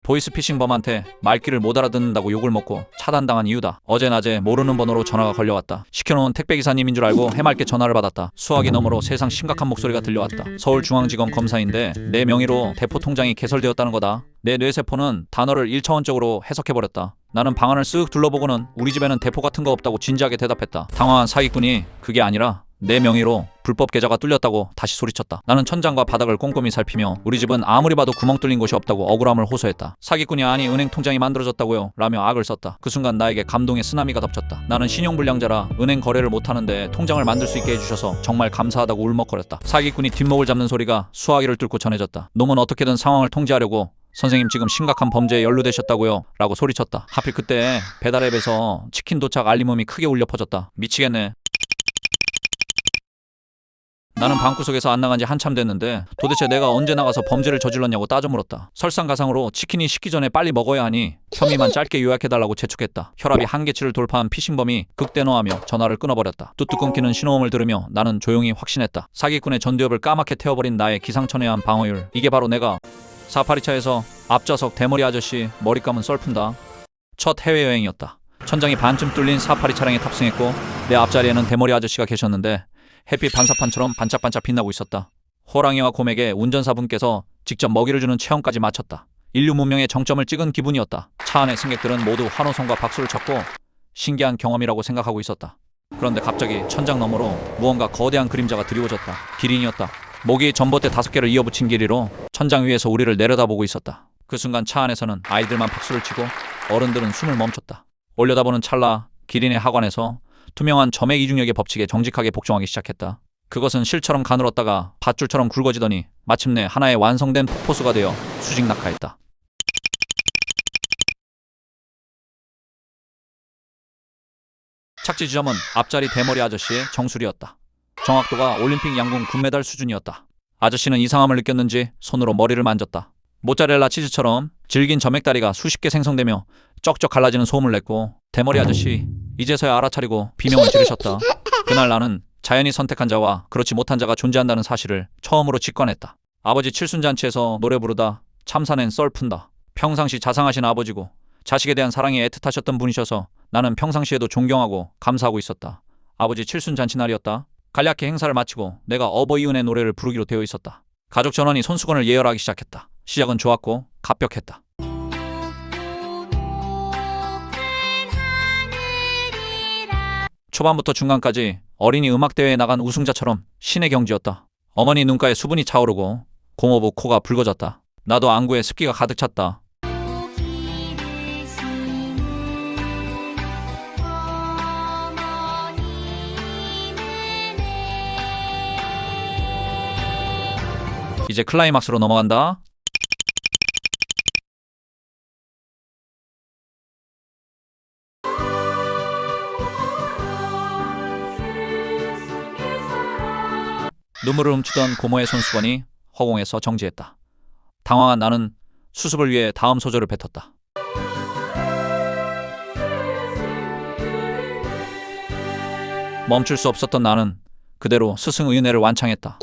보이스피싱범한테 말귀를 못 알아듣는다고 욕을 먹고 차단당한 이유다. 어제 낮에 모르는 번호로 전화가 걸려왔다. 시켜놓은 택배기사님인 줄 알고 해맑게 전화를 받았다. 수화기 너머로 세상 심각한 목소리가 들려왔다. 서울중앙지검 검사인데 내 명의로 대포 통장이 개설되었다는 거다. 내 뇌세포는 단어를 1차원적으로 해석해버렸다. 나는 방안을 쓱 둘러보고는 우리 집에는 대포 같은 거 없다고 진지하게 대답했다. 당황한 사기꾼이 그게 아니라 내 명의로 불법 계좌가 뚫렸다고 다시 소리쳤다. 나는 천장과 바닥을 꼼꼼히 살피며 우리 집은 아무리 봐도 구멍 뚫린 곳이 없다고 억울함을 호소했다. 사기꾼이 아니 은행 통장이 만들어졌다고요 라며 악을 썼다. 그 순간 나에게 감동의 쓰나미가 덮쳤다. 나는 신용불량자라 은행 거래를 못하는데 통장을 만들 수 있게 해주셔서 정말 감사하다고 울먹거렸다. 사기꾼이 뒷목을 잡는 소리가 수화기를 뚫고 전해졌다. 놈은 어떻게든 상황을 통제하려고 선생님 지금 심각한 범죄에 연루되셨다고요 라고 소리쳤다. 하필 그때 배달앱에서 치킨 도착 알림음이 크게 울려 퍼졌다. 미치겠네. 나는 방구석에서 안 나간 지 한참 됐는데 도대체 내가 언제 나가서 범죄를 저질렀냐고 따져 물었다. 설상가상으로 치킨이 식기 전에 빨리 먹어야 하니 혐의만 짧게 요약해달라고 재촉했다. 혈압이 한계치를 돌파한 피싱범이 극대노하며 전화를 끊어버렸다. 뚜뚜 끊기는 신호음을 들으며 나는 조용히 확신했다. 사기꾼의 전두엽을 까맣게 태워버린 나의 기상천외한 방어율. 이게 바로 내가 사파리차에서 앞좌석 대머리 아저씨 머리 감은 썰푼다. 첫 해외여행이었다. 천장이 반쯤 뚫린 사파리 차량에 탑승했고 내 앞자리에는 대머리 아저씨가 계셨는데 햇빛 반사판처럼 반짝반짝 빛나고 있었다. 호랑이와 곰에게 운전사분께서 직접 먹이를 주는 체험까지 마쳤다. 인류 문명의 정점을 찍은 기분이었다. 차 안의 승객들은 모두 환호성과 박수를 쳤고 신기한 경험이라고 생각하고 있었다. 그런데 갑자기 천장 너머로 무언가 거대한 그림자가 드리워졌다. 기린이었다. 목이 전봇대 5개를 이어붙인 길이로 천장 위에서 우리를 내려다보고 있었다. 그 순간 차 안에서는 아이들만 박수를 치고 어른들은 숨을 멈췄다. 올려다보는 찰나 기린의 하관에서 투명한 점액 이중력의 법칙에 정직하게 복종하기 시작했다. 그것은 실처럼 가늘었다가 밧줄처럼 굵어지더니 마침내 하나의 완성된 폭포수가 되어 수직 낙하했다. 착지 지점은 앞자리 대머리 아저씨의 정수리였다. 정확도가 올림픽 양궁 금메달 수준이었다. 아저씨는 이상함을 느꼈는지 손으로 머리를 만졌다. 모짜렐라 치즈처럼 질긴 점액다리가 수십 개 생성되며 쩍쩍 갈라지는 소음을 냈고 대머리 아저씨 이제서야 알아차리고 비명을 지르셨다. 그날 나는 자연이 선택한 자와 그렇지 못한 자가 존재한다는 사실을 처음으로 직관했다. 아버지 칠순잔치에서 노래 부르다 참사낸 썰푼다. 평상시 자상하신 아버지고 자식에 대한 사랑이 애틋하셨던 분이셔서 나는 평상시에도 존경하고 감사하고 있었다. 아버지 칠순잔치 날이었다. 간략히 행사를 마치고 내가 어버이은의 노래를 부르기로 되어 있었다. 가족 전원이 손수건을 예열하기 시작했다. 시작은 좋았고 갑벽했다. 초반부터 중간까지 어린이 음악대회에 나간 우승자처럼 신의 경지였다. 어머니 눈가에 수분이 차오르고 공허부 코가 붉어졌다. 나도 안구에 습기가 가득 찼다. 이제 클라이막스로 넘어간다. 눈물을 훔치던 고모의 손수건이 허공에서 정지했다. 당황한 나는 수습을 위해 다음 소절을 뱉었다. 멈출 수 없었던 나는 그대로 스승의은혜를 완창했다.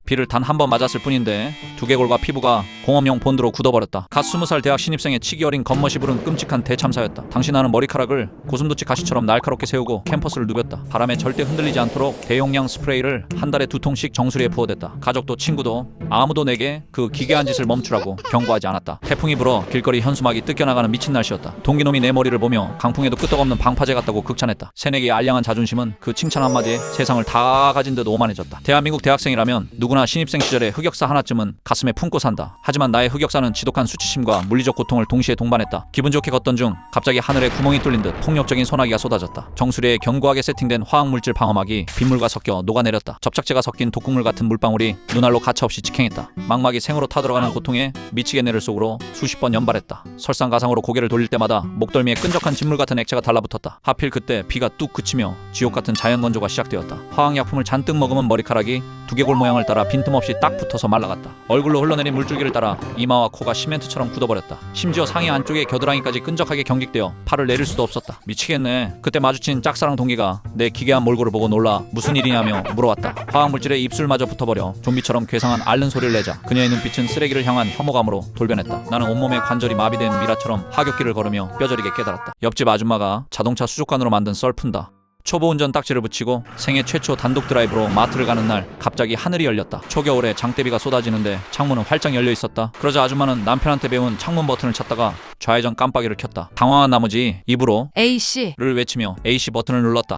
비를 단 한 번 맞았을 뿐인데 두개골과 피부가 공업용 본드로 굳어버렸다. 갓 20살 대학 신입생의 치기 어린 겉멋이 부른 끔찍한 대참사였다. 당시 나는 머리카락을 고슴도치 가시처럼 날카롭게 세우고 캠퍼스를 누볐다. 바람에 절대 흔들리지 않도록 대용량 스프레이를 한 달에 2통씩 정수리에 부어댔다. 가족도 친구도 아무도 내게 그 기괴한 짓을 멈추라고 경고하지 않았다. 태풍이 불어 길거리 현수막이 뜯겨나가는 미친 날씨였다. 동기놈이 내 머리를 보며 강풍에도 끄떡없는 방파제 같다고 극찬했다. 새내기의 알량한 자존심은 그 칭찬 한마디에 세상을 다 가진 듯 오만해졌다. 대한민국 대학생이라면 누구나 신입생 시절에 흑역사 하나쯤은 가슴에 품고 산다. 하지만 나의 흑역사는 지독한 수치심과 물리적 고통을 동시에 동반했다. 기분 좋게 걷던 중 갑자기 하늘에 구멍이 뚫린 듯 폭력적인 소나기가 쏟아졌다. 정수리에 견고하게 세팅된 화학물질 방어막이 빗물과 섞여 녹아내렸다. 접착제가 섞인 독극물 같은 물방울이 눈알로 가차없이 직행했다. 망막이 생으로 타들어가는 고통에 미치겠네를 속으로 수십 번 연발했다. 설상가상으로 고개를 돌릴 때마다 목덜미에 끈적한 진물 같은 액체가 달라붙었다. 하필 그때 비가 뚝 그치며 지옥 같은 자연건조가 시작되었다. 화학약품을 잔뜩 머금은 머리카락이 두개골 모양을 따라 빈틈없이 딱 붙어서 말라갔다. 얼굴로 흘러내린 물줄기를 따라 이마와 코가 시멘트처럼 굳어버렸다. 심지어 상의 안쪽에 겨드랑이까지 끈적하게 경직되어 팔을 내릴 수도 없었다. 미치겠네. 그때 마주친 짝사랑 동기가 내 기괴한 몰골을 보고 놀라 무슨 일이냐며 물어왔다. 화학물질에 입술마저 붙어버려 좀비처럼 괴상한 앓는 소리를 내자 그녀의 눈빛은 쓰레기를 향한 혐오감으로 돌변했다. 나는 온몸의 관절이 마비된 미라처럼 하굣길을 걸으며 뼈저리게 깨달았다. 옆집 아줌마가 자동차 수족관으로 만든 썰 푼다. 초보 운전 딱지를 붙이고 생애 최초 단독 드라이브로 마트를 가는 날 갑자기 하늘이 열렸다. 초겨울에 장대비가 쏟아지는데 창문은 활짝 열려 있었다. 그러자 아줌마는 남편한테 배운 창문 버튼을 찾다가 좌회전 깜빡이를 켰다. 당황한 나머지 입으로 A씨를 외치며 A씨 버튼을 눌렀다.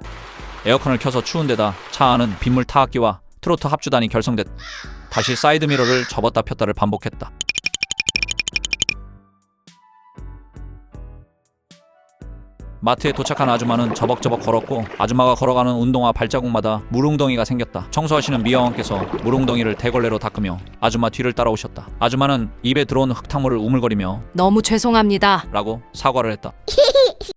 에어컨을 켜서 추운 데다 차 안은 빗물 타악기와 트로트 합주단이 결성됐다. 다시 사이드미러를 접었다 폈다를 반복했다. 마트에 도착한 아줌마는 저벅저벅 걸었고 아줌마가 걸어가는 운동화 발자국마다 물웅덩이가 생겼다. 청소하시는 미여왕께서 물웅덩이를 대걸레로 닦으며 아줌마 뒤를 따라오셨다. 아줌마는 입에 들어온 흙탕물을 우물거리며 너무 죄송합니다 라고 사과를 했다.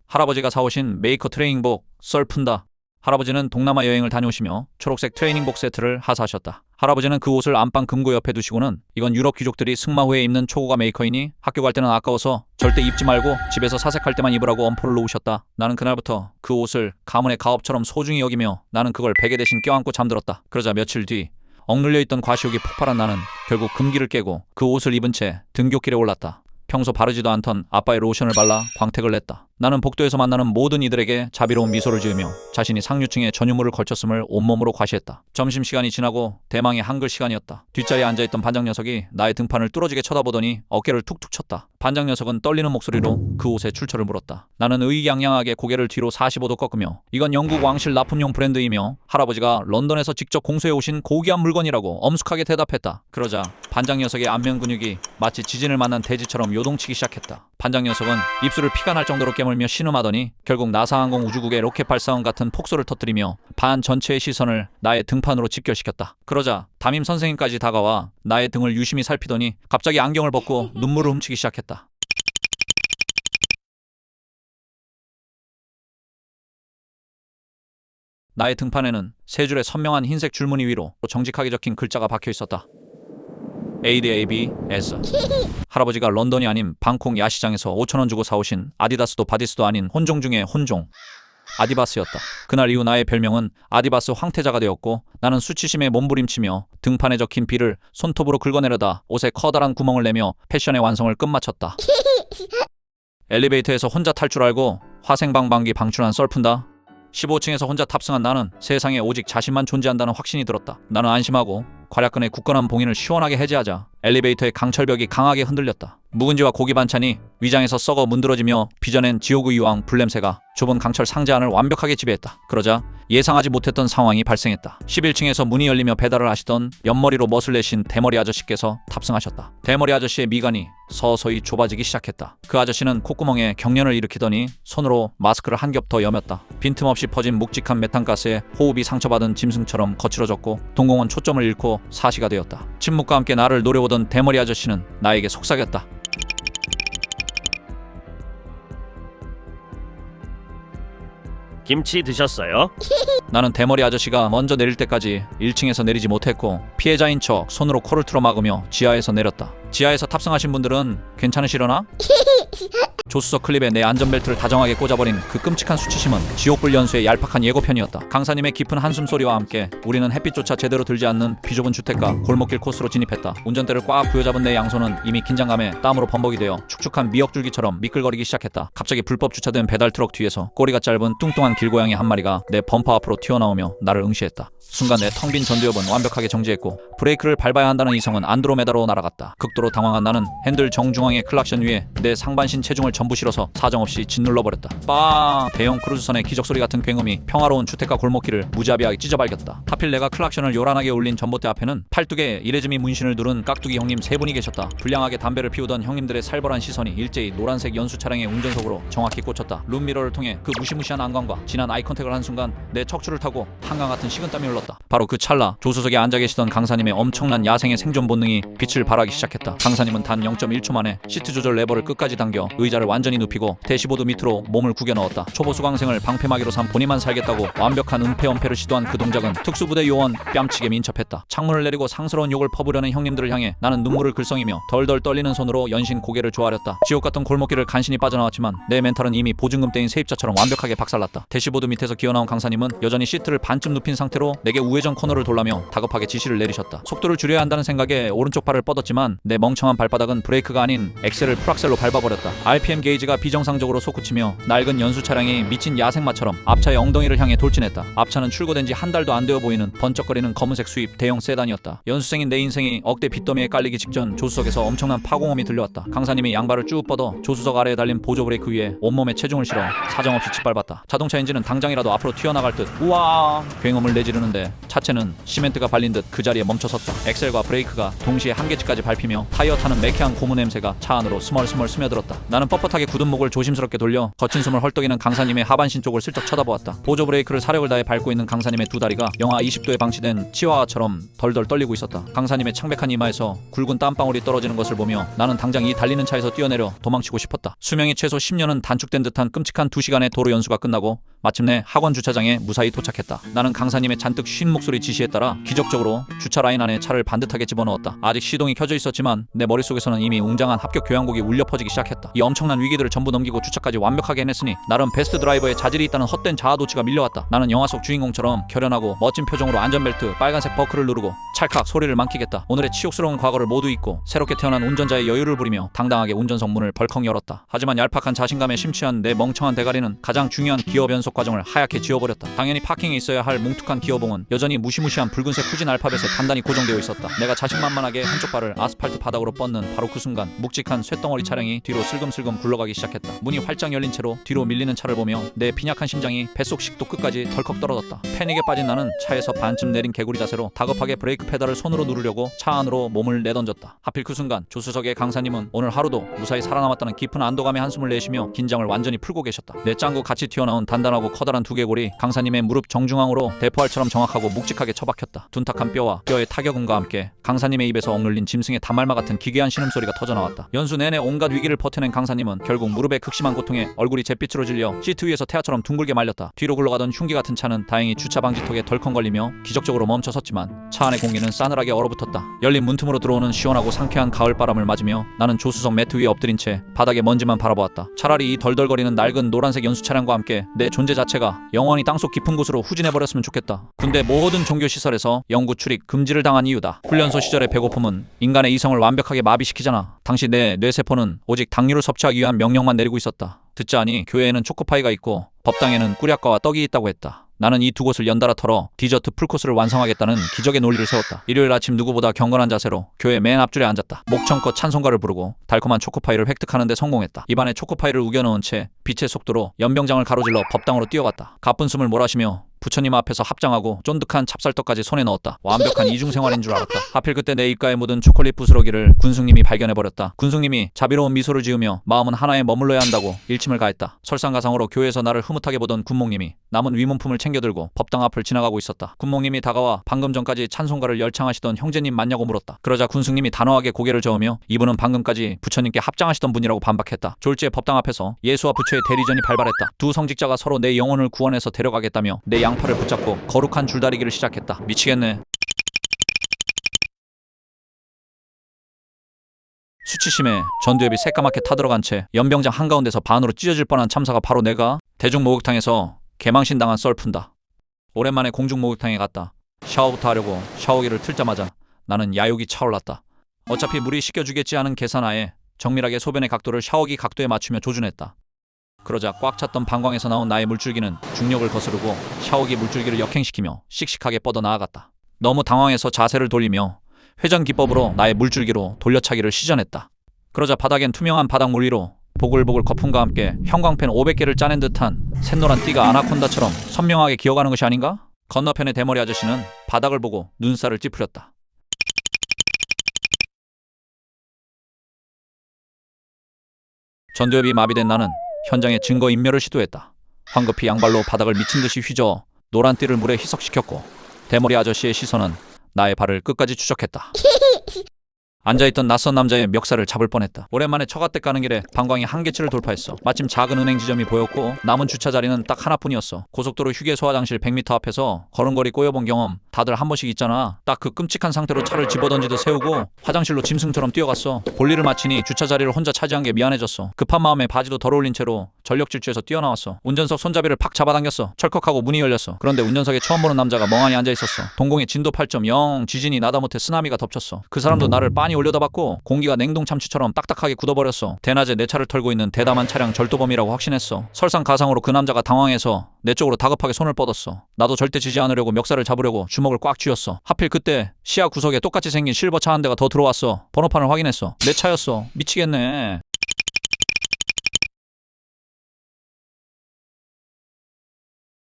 할아버지가 사오신 메이커 트레이닝복 썰 푼다. 할아버지는 동남아 여행을 다녀오시며 초록색 트레이닝복 세트를 하사하셨다. 할아버지는 그 옷을 안방 금고 옆에 두시고는 이건 유럽 귀족들이 승마 후에 입는 초고가 메이커이니 학교 갈 때는 아까워서 절대 입지 말고 집에서 사색할 때만 입으라고 엄포를 놓으셨다. 나는 그날부터 그 옷을 가문의 가업처럼 소중히 여기며 나는 그걸 베개 대신 껴안고 잠들었다. 그러자 며칠 뒤 억눌려 있던 과시욕이 폭발한 나는 결국 금기를 깨고 그 옷을 입은 채 등굣길에 올랐다. 평소 바르지도 않던 아빠의 로션을 발라 광택을 냈다. 나는 복도에서 만나는 모든 이들에게 자비로운 미소를 지으며 자신이 상류층에 전유물을 걸쳤음을 온몸으로 과시했다. 점심시간이 지나고 대망의 한글 시간이었다. 뒷자리에 앉아있던 반장 녀석이 나의 등판을 뚫어지게 쳐다보더니 어깨를 툭툭 쳤다. 반장 녀석은 떨리는 목소리로 그 옷의 출처를 물었다. 나는 의기양양하게 고개를 뒤로 45도 꺾으며 이건 영국 왕실 납품용 브랜드이며 할아버지가 런던에서 직접 공수해 오신 고귀한 물건이라고 엄숙하게 대답했다. 그러자 반장 녀석의 안면 근육이 마치 지진을 만난 돼지처럼 요동치기 시작했다. 반장 녀석은 입술을 피가 날 정도로 깨물며 신음하더니 결국 나사항공 우주국의 로켓 발사원 같은 폭소를 터뜨리며 반 전체의 시선을 나의 등판으로 집결시켰다. 그러자 담임 선생님까지 다가와 나의 등을 유심히 살피더니 갑자기 안경을 벗고 눈물을 훔치기 시작했다. 나의 등판에는 세 줄의 선명한 흰색 줄무늬 위로 정직하게 적힌 글자가 박혀 있었다. ADABS. 할아버지가 런던이 아닌 방콕 야시장에서 5,000원 주고 사오신 아디다스도 바디스도 아닌 혼종 중에 혼종 아디바스였다. 그날 이후 나의 별명은 아디바스 황태자가 되었고 나는 수치심에 몸부림치며 등판에 적힌 B를 손톱으로 긁어내려다 옷에 커다란 구멍을 내며 패션의 완성을 끝마쳤다. 엘리베이터에서 혼자 탈 줄 알고 화생방방기 방출한 썰 푼다. 15층에서 혼자 탑승한 나는 세상에 오직 자신만 존재한다는 확신이 들었다. 나는 안심하고 괄약근의 굳건한 봉인을 시원하게 해제하자 엘리베이터의 강철벽이 강하게 흔들렸다. 묵은지와 고기 반찬이 위장에서 썩어 문드러지며 빚어낸 지옥의 유황 불냄새가 좁은 강철 상자 안을 완벽하게 지배했다. 그러자 예상하지 못했던 상황이 발생했다. 11층에서 문이 열리며 배달을 하시던 옆머리로 멋을 내신 대머리 아저씨께서 탑승하셨다. 대머리 아저씨의 미간이 서서히 좁아지기 시작했다. 그 아저씨는 콧구멍에 경련을 일으키더니 손으로 마스크를 한 겹 더 여몄다. 빈틈없이 퍼진 묵직한 메탄가스에 호흡이 상처받은 짐승처럼 거칠어졌고 동공은 초점을 잃고 사시가 되었다. 침묵과 함께 나를 노려오던 대머리 아저씨는 나에게 속삭였다. 김치 드셨어요? 나는 대머리 아저씨가 먼저 내릴 때까지 1층에서 내리지 못했고 피해자인 척 손으로 코를 틀어막으며 지하에서 내렸다. 지하에서 탑승하신 분들은 괜찮으시려나? 조수석 클립에 내 안전벨트를 다정하게 꽂아버린 그 끔찍한 수치심은 지옥불 연수의 얄팍한 예고편이었다. 강사님의 깊은 한숨소리와 함께 우리는 햇빛조차 제대로 들지 않는 비좁은 주택가 골목길 코스로 진입했다. 운전대를 꽉 부여잡은 내 양손은 이미 긴장감에 땀으로 범벅이 되어 축축한 미역줄기처럼 미끌거리기 시작했다. 갑자기 불법 주차된 배달 트럭 뒤에서 꼬리가 짧은 뚱뚱한 길고양이 한 마리가 내 범퍼 앞으로 튀어나오며 나를 응시했다. 순간 내 텅 빈 전두엽은 완벽하게 정지했고 브레이크를 밟아야 한다는 이성은 안드로메다로 날아갔다. 극도로 당황한 나는 핸들 정중앙의 클락션 위에 내 상반신 체중을 전부 실어서 사정없이 짓눌러버렸다. 빵! 대형 크루즈선의 기적소리 같은 굉음이 평화로운 주택가 골목길을 무자비하게 찢어발겼다. 하필 내가 클락션을 요란하게 울린 전봇대 앞에는 팔뚝에 이레즈미 문신을 두른 깍두기 형님 세 분이 계셨다. 불량하게 담배를 피우던 형님들의 살벌한 시선이 일제히 노란색 연수 차량의 운전석으로 정확히 꽂혔다. 룸미러를 통해 그 무시무시한 안광과 진한 아이컨택을 한 순간 내 척추를 타고 한강 같은 식은땀이 흘렀다. 바로 그 찰나 조수석에 앉아 계시던 강사님의 엄청난 야생의 생존 본능이 빛을 발하기 시작했다. 강사님은 단 0.1초 만에 시트 조절 레버를 끝까지 당겨 의자를 완전히 눕히고 대시보드 밑으로 몸을 구겨 넣었다. 초보 수강생을 방패막이로 삼 본인만 살겠다고 완벽한 은폐-은폐를 시도한 그 동작은 특수부대 요원 뺨치게 민첩했다. 창문을 내리고 상스러운 욕을 퍼부려는 형님들을 향해 나는 눈물을 글썽이며 덜덜 떨리는 손으로 연신 고개를 조아렸다. 지옥 같은 골목길을 간신히 빠져나왔지만 내 멘탈은 이미 보증금 떼인 세입자처럼 완벽하게 박살났다. 대시보드 밑에서 기어나온 강사님은 여전히 시트를 반쯤 눕힌 상태로 내게 우회전 코너를 돌라며 다급하게 지시를 내리셨다. 속도를 줄여야 한다는 생각에 오른쪽 발을 뻗었지만 내 멍청한 발바닥은 브레이크가 아닌 엑셀을 풀악셀로 밟아버렸다. RPM 게이지가 비정상적으로 솟구치며 낡은 연수 차량이 미친 야생마처럼 앞차의 엉덩이를 향해 돌진했다. 앞차는 출고된 지 한 달도 안 되어 보이는 번쩍거리는 검은색 수입 대형 세단이었다. 연수생인 내 인생이 억대 빚더미에 깔리기 직전 조수석에서 엄청난 파공음이 들려왔다. 강사님이 양발을 쭉 뻗어 조수석 아래에 달린 보조 브레이크 위에 온몸에 체중을 실어 사정없이 짓밟았다. 자동차 엔진은 당장이라도 앞으로 튀어나갈 듯 우와 굉음을 내지르는데 차체는 시멘트가 발린 듯 그 자리에 멈춰섰다. 엑셀과 브레이크가 동시에 한계치까지 밟히며 타이어 타는 매캐한 고무 냄새가 차 안으로 스멀스멀 스며들었다. 나는 뻣뻣하게 굳은 목을 조심스럽게 돌려 거친 숨을 헐떡이는 강사님의 하반신 쪽을 슬쩍 쳐다보았다. 보조 브레이크를 사력을 다해 밟고 있는 강사님의 두 다리가 영하 20도에 방치된 치와와처럼 덜덜 떨리고 있었다. 강사님의 창백한 이마에서 굵은 땀방울이 떨어지는 것을 보며 나는 당장 이 달리는 차에서 뛰어내려 도망치고 싶었다. 수명이 최소 10년은 단축된 듯한 끔찍한 2시간의 도로 연수가 끝나고 마침내 학원 주차장에 무사히 도착했다. 나는 강사님의 잔뜩 쉰 목소리 지시에 따라 기적적으로 주차 라인 안에 차를 반듯하게 집어넣었다. 아직 시동이 켜져 있었지만 내 머릿속에서는 이미 웅장한 합격 교양곡이 울려 퍼지기 시작했다. 이 엄청난 위기들을 전부 넘기고 주차까지 완벽하게 해냈으니 나름 베스트 드라이버의 자질이 있다는 헛된 자아도취가 밀려왔다. 나는 영화 속 주인공처럼 결연하고 멋진 표정으로 안전벨트, 빨간색 버클을 누르고 찰칵 소리를 만키겠다. 오늘의 치욕스러운 과거를 모두 잊고 새롭게 태어난 운전자의 여유를 부리며 당당하게 운전석 문을 벌컥 열었다. 하지만 얄팍한 자신감에 심취한 내 멍청한 대가리는 가장 중요한 기어 변속 과정을 하얗게 지워버렸다. 당연히 파킹에 있어야 할 뭉툭한 기어봉은 여전히 무시무시한 붉은색 후진 알파벳에 단단히 고정되어 있었다. 내가 자신만만하게 한쪽 발을 아스팔트 바닥으로 뻗는 바로 그 순간 묵직한 쇳덩어리 차량이 뒤로 슬금슬금 굴러가기 시작했다. 문이 활짝 열린 채로 뒤로 밀리는 차를 보며 내 빈약한 심장이 뱃속 식도 끝까지 덜컥 떨어졌다. 패닉에 빠진 나는 차에서 반쯤 내린 개구리 자세로 다급하게 브레이크 페달을 손으로 누르려고 차 안으로 몸을 내던졌다. 하필 그 순간 조수석의 강사님은 오늘 하루도 무사히 살아남았다는 깊은 안도감의 한숨을 내쉬며 긴장을 완전히 풀고 계셨다. 내 짱구 같이 튀어나온 단단하고 커다란 두개골이 강사님의 무릎 정중앙으로 대포알처럼 정확하고 묵직하게 처박혔다. 둔탁한 뼈와 뼈의 타격음과 함께 강사님의 입에서 억눌린 짐승의 단말마 같은 기괴한 신음소리가 터져나왔다. 연수 내내 온갖 위기를 버텨낸 강사님은 결국 무릎의 극심한 고통에 얼굴이 잿빛으로 질려 시트 위에서 태아처럼 둥글게 말렸다. 뒤로 굴러가던 흉기 같은 차는 다행히 주차 방지턱에 덜컹 걸리며 기적적으로 멈춰섰지만 차 안의 공기는 싸늘하게 얼어붙었다. 열린 문틈으로 들어오는 시원하고 상쾌한 가을바람을 맞으며 나는 조수석 매트 위에 엎드린 채 바닥에 먼지만 바라보았다. 차라리 이 덜덜거리는 낡은 노란색 연수 차량과 함께 내 존재 자체가 영원히 땅속 깊은 곳으로 후진해버렸으면 좋겠다. 군대 모든 종교시설에서 영구 출입 금지를 당한 이유다. 훈련소 시절의 배고픔은 인간의 이성을 완벽하게 마비시키잖아. 당시 내 뇌세포는 오직 당류를 섭취하기 위한 명령만 내리고 있었다. 듣자하니 교회에는 초코파이가 있고 법당에는 꿀약과와 떡이 있다고 했다. 나는 이 두 곳을 연달아 털어 디저트 풀코스를 완성하겠다는 기적의 논리를 세웠다. 일요일 아침 누구보다 경건한 자세로 교회 맨 앞줄에 앉았다. 목청껏 찬송가를 부르고 달콤한 초코파이를 획득하는 데 성공했다. 입안에 초코파이를 우겨넣은 채 빛의 속도로 연병장을 가로질러 법당으로 뛰어갔다. 가쁜 숨을 몰아쉬며 부처님 앞에서 합장하고 쫀득한 찹쌀떡까지 손에 넣었다. 완벽한 이중생활인 줄 알았다. 하필 그때 내 입가에 묻은 초콜릿 부스러기를 군수님이 발견해버렸다. 군수님이 자비로운 미소를 지으며 마음은 하나에 머물러야 한다고 일침을 가했다. 설상가상으로 교회에서 나를 흐뭇하게 보던 군목님이 남은 위문품을 챙겨들고 법당 앞을 지나가고 있었다. 군목님이 다가와 방금 전까지 찬송가를 열창하시던 형제님 맞냐고 물었다. 그러자 군수님이 단호하게 고개를 저으며 이분은 방금까지 부처님께 합장하시던 분이라고 반박했다. 졸지에 법당 앞에서 예수와 부처의 대리전이 발발했다. 두 성직자가 서로 내 영혼을 구원해서 데려가겠다며 내 양팔을 붙잡고 거룩한 줄다리기를 시작했다. 미치겠네. 수치심에 전두엽이 새까맣게 타들어간 채 연병장 한가운데서 반으로 찢어질 뻔한 참사가 바로 내가 대중목욕탕에서 개망신 당한 썰푼다. 오랜만에 공중목욕탕에 갔다. 샤워부터 하려고 샤워기를 틀자마자 나는 야욕이 차올랐다. 어차피 물이 씻겨주겠지 하는 계산하에 정밀하게 소변의 각도를 샤워기 각도에 맞추며 조준했다. 그러자 꽉 찼던 방광에서 나온 나의 물줄기는 중력을 거스르고 샤워기 물줄기를 역행시키며 씩씩하게 뻗어 나아갔다. 너무 당황해서 자세를 돌리며 회전 기법으로 나의 물줄기로 돌려차기를 시전했다. 그러자 바닥엔 투명한 바닥물 위로 보글보글 거품과 함께 형광펜 500개를 짜낸 듯한 샛노란 띠가 아나콘다처럼 선명하게 기어가는 것이 아닌가? 건너편의 대머리 아저씨는 바닥을 보고 눈살을 찌푸렸다. 전두엽이 마비된 나는 현장에 증거인멸을 시도했다. 황급히 양발로 바닥을 미친듯이 휘저어 노란 띠를 물에 희석시켰고 대머리 아저씨의 시선은 나의 발을 끝까지 추적했다. 앉아있던 낯선 남자의 멱살을 잡을 뻔했다. 오랜만에 처갓댁 가는 길에 방광이 한계치를 돌파했어. 마침 작은 은행 지점이 보였고 남은 주차 자리는 딱 하나뿐이었어. 고속도로 휴게소 화장실 100m 앞에서 걸음걸이 꼬여본 경험 다들 한 번씩 있잖아. 딱 그 끔찍한 상태로 차를 집어던지듯 세우고 화장실로 짐승처럼 뛰어갔어. 볼일을 마치니 주차 자리를 혼자 차지한 게 미안해졌어. 급한 마음에 바지도 덜 어울린 채로 전력 질주해서 뛰어나왔어. 운전석 손잡이를 팍 잡아당겼어. 철컥하고 문이 열렸어. 그런데 운전석에 처음 보는 남자가 멍하니 앉아있었어. 동공에 진도 8.0, 지진이 나다 못해 쓰나미가 덮쳤어. 그 사람도 나를 빤히 올려다봤고 공기가 냉동 참치처럼 딱딱하게 굳어버렸어. 대낮에 내 차를 털고 있는 대담한 차량 절도범이라고 확신했어. 설상가상으로 그 남자가 당황해서 내 쪽으로 다급하게 손을 뻗었어. 나도 절대 지지 않으려고 멱살을 잡으려고 주먹을 꽉 쥐었어. 하필 그때 시야 구석에 똑같이 생긴 실버차 한 대가 더 들어왔어. 번호판을 확인했어. 내 차였어. 미치겠네.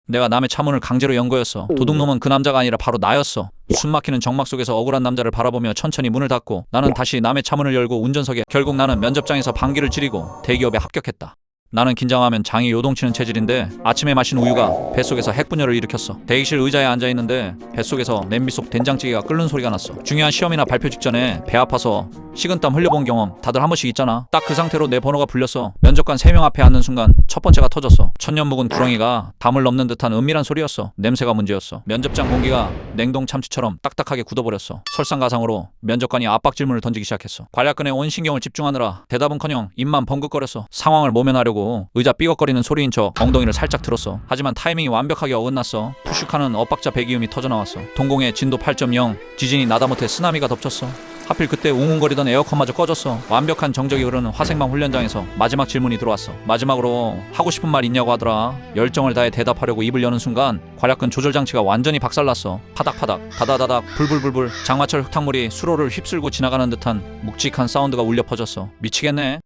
내가 남의 차문을 강제로 연 거였어. 도둑놈은 그 남자가 아니라 바로 나였어. 숨막히는 정막 속에서 억울한 남자를 바라보며 천천히 문을 닫고 나는 다시 남의 차문을 열고 운전석에. 결국 나는 면접장에서 방귀를 찌르고 대기업에 합격했다. 나는 긴장하면 장이 요동치는 체질인데 아침에 마신 우유가 뱃속에서 핵분열을 일으켰어. 대기실 의자에 앉아있는데 뱃속에서 냄비 속 된장찌개가 끓는 소리가 났어. 중요한 시험이나 발표 직전에 배 아파서 식은땀 흘려본 경험 다들 한 번씩 있잖아. 딱 그 상태로 내 번호가 불렸어. 면접관 3명 앞에 앉는 순간 첫 번째가 터졌어. 천년 묵은 구렁이가 담을 넘는 듯한 은밀한 소리였어. 냄새가 문제였어. 면접장 공기가 냉동 참치처럼 딱딱하게 굳어버렸어. 설상가상으로 면접관이 압박 질문을 던지기 시작했어. 관략근에 온 신경을 집중하느라 대답은커녕 입만 벙긋거렸어. 상황을 모면하려고 의자 삐걱거리는 소리인 척 엉덩이를 살짝 들었어. 하지만 타이밍이 완벽하게 어긋났어. 푸슉하는 엇박자 배기음이 터져나왔어. 동공에 진도 8.0, 지진이 나다 못해 쓰나미가 덮쳤어. 하필 그때 웅웅거리던 에어컨마저 꺼졌어. 완벽한 정적이 흐르는 화생방 훈련장에서 마지막 질문이 들어왔어. 마지막으로 하고 싶은 말 있냐고 하더라. 열정을 다해 대답하려고 입을 여는 순간 관략근 조절장치가 완전히 박살났어. 파닥파닥 다다다닥 불불불불 장마철 흙탕물이 수로를 휩쓸고 지나가는 듯한 묵직한 사운드가 울려 퍼졌어. 미치겠네.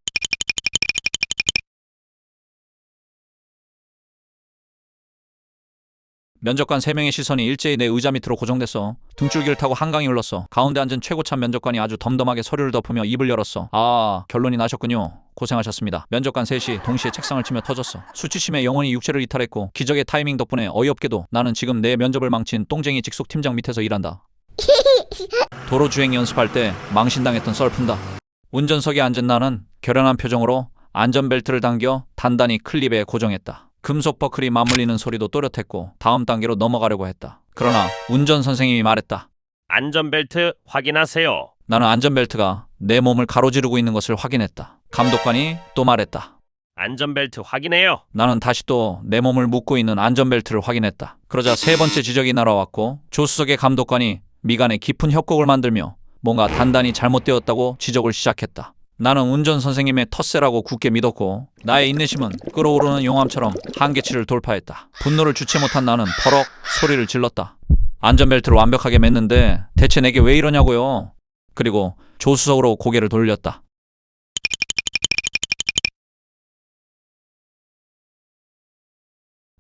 면접관 3명의 시선이 일제히 내 의자 밑으로 고정됐어. 등줄기를 타고 한강이 흘렀어. 가운데 앉은 최고참 면접관이 아주 덤덤하게 서류를 덮으며 입을 열었어. 아, 결론이 나셨군요. 고생하셨습니다. 면접관 셋이 동시에 책상을 치며 터졌어. 수치심에 영혼이 육체를 이탈했고 기적의 타이밍 덕분에 어이없게도 나는 지금 내 면접을 망친 똥쟁이 직속 팀장 밑에서 일한다. 도로 주행 연습할 때 망신당했던 썰푼다. 운전석에 앉은 나는 결연한 표정으로 안전벨트를 당겨 단단히 클립에 고정했다. 금속 버클이 맞물리는 소리도 또렷했고 다음 단계로 넘어가려고 했다. 그러나 운전 선생님이 말했다. 안전벨트 확인하세요. 나는 안전벨트가 내 몸을 가로지르고 있는 것을 확인했다. 감독관이 또 말했다. 안전벨트 확인해요. 나는 다시 또 내 몸을 묶고 있는 안전벨트를 확인했다. 그러자 세 번째 지적이 날아왔고 조수석의 감독관이 미간에 깊은 협곡을 만들며 뭔가 단단히 잘못되었다고 지적을 시작했다. 나는 운전 선생님의 텃세라고 굳게 믿었고 나의 인내심은 끓어오르는 용암처럼 한계치를 돌파했다. 분노를 주체 못한 나는 버럭 소리를 질렀다. 안전벨트를 완벽하게 맸는데 대체 내게 왜 이러냐고요. 그리고 조수석으로 고개를 돌렸다.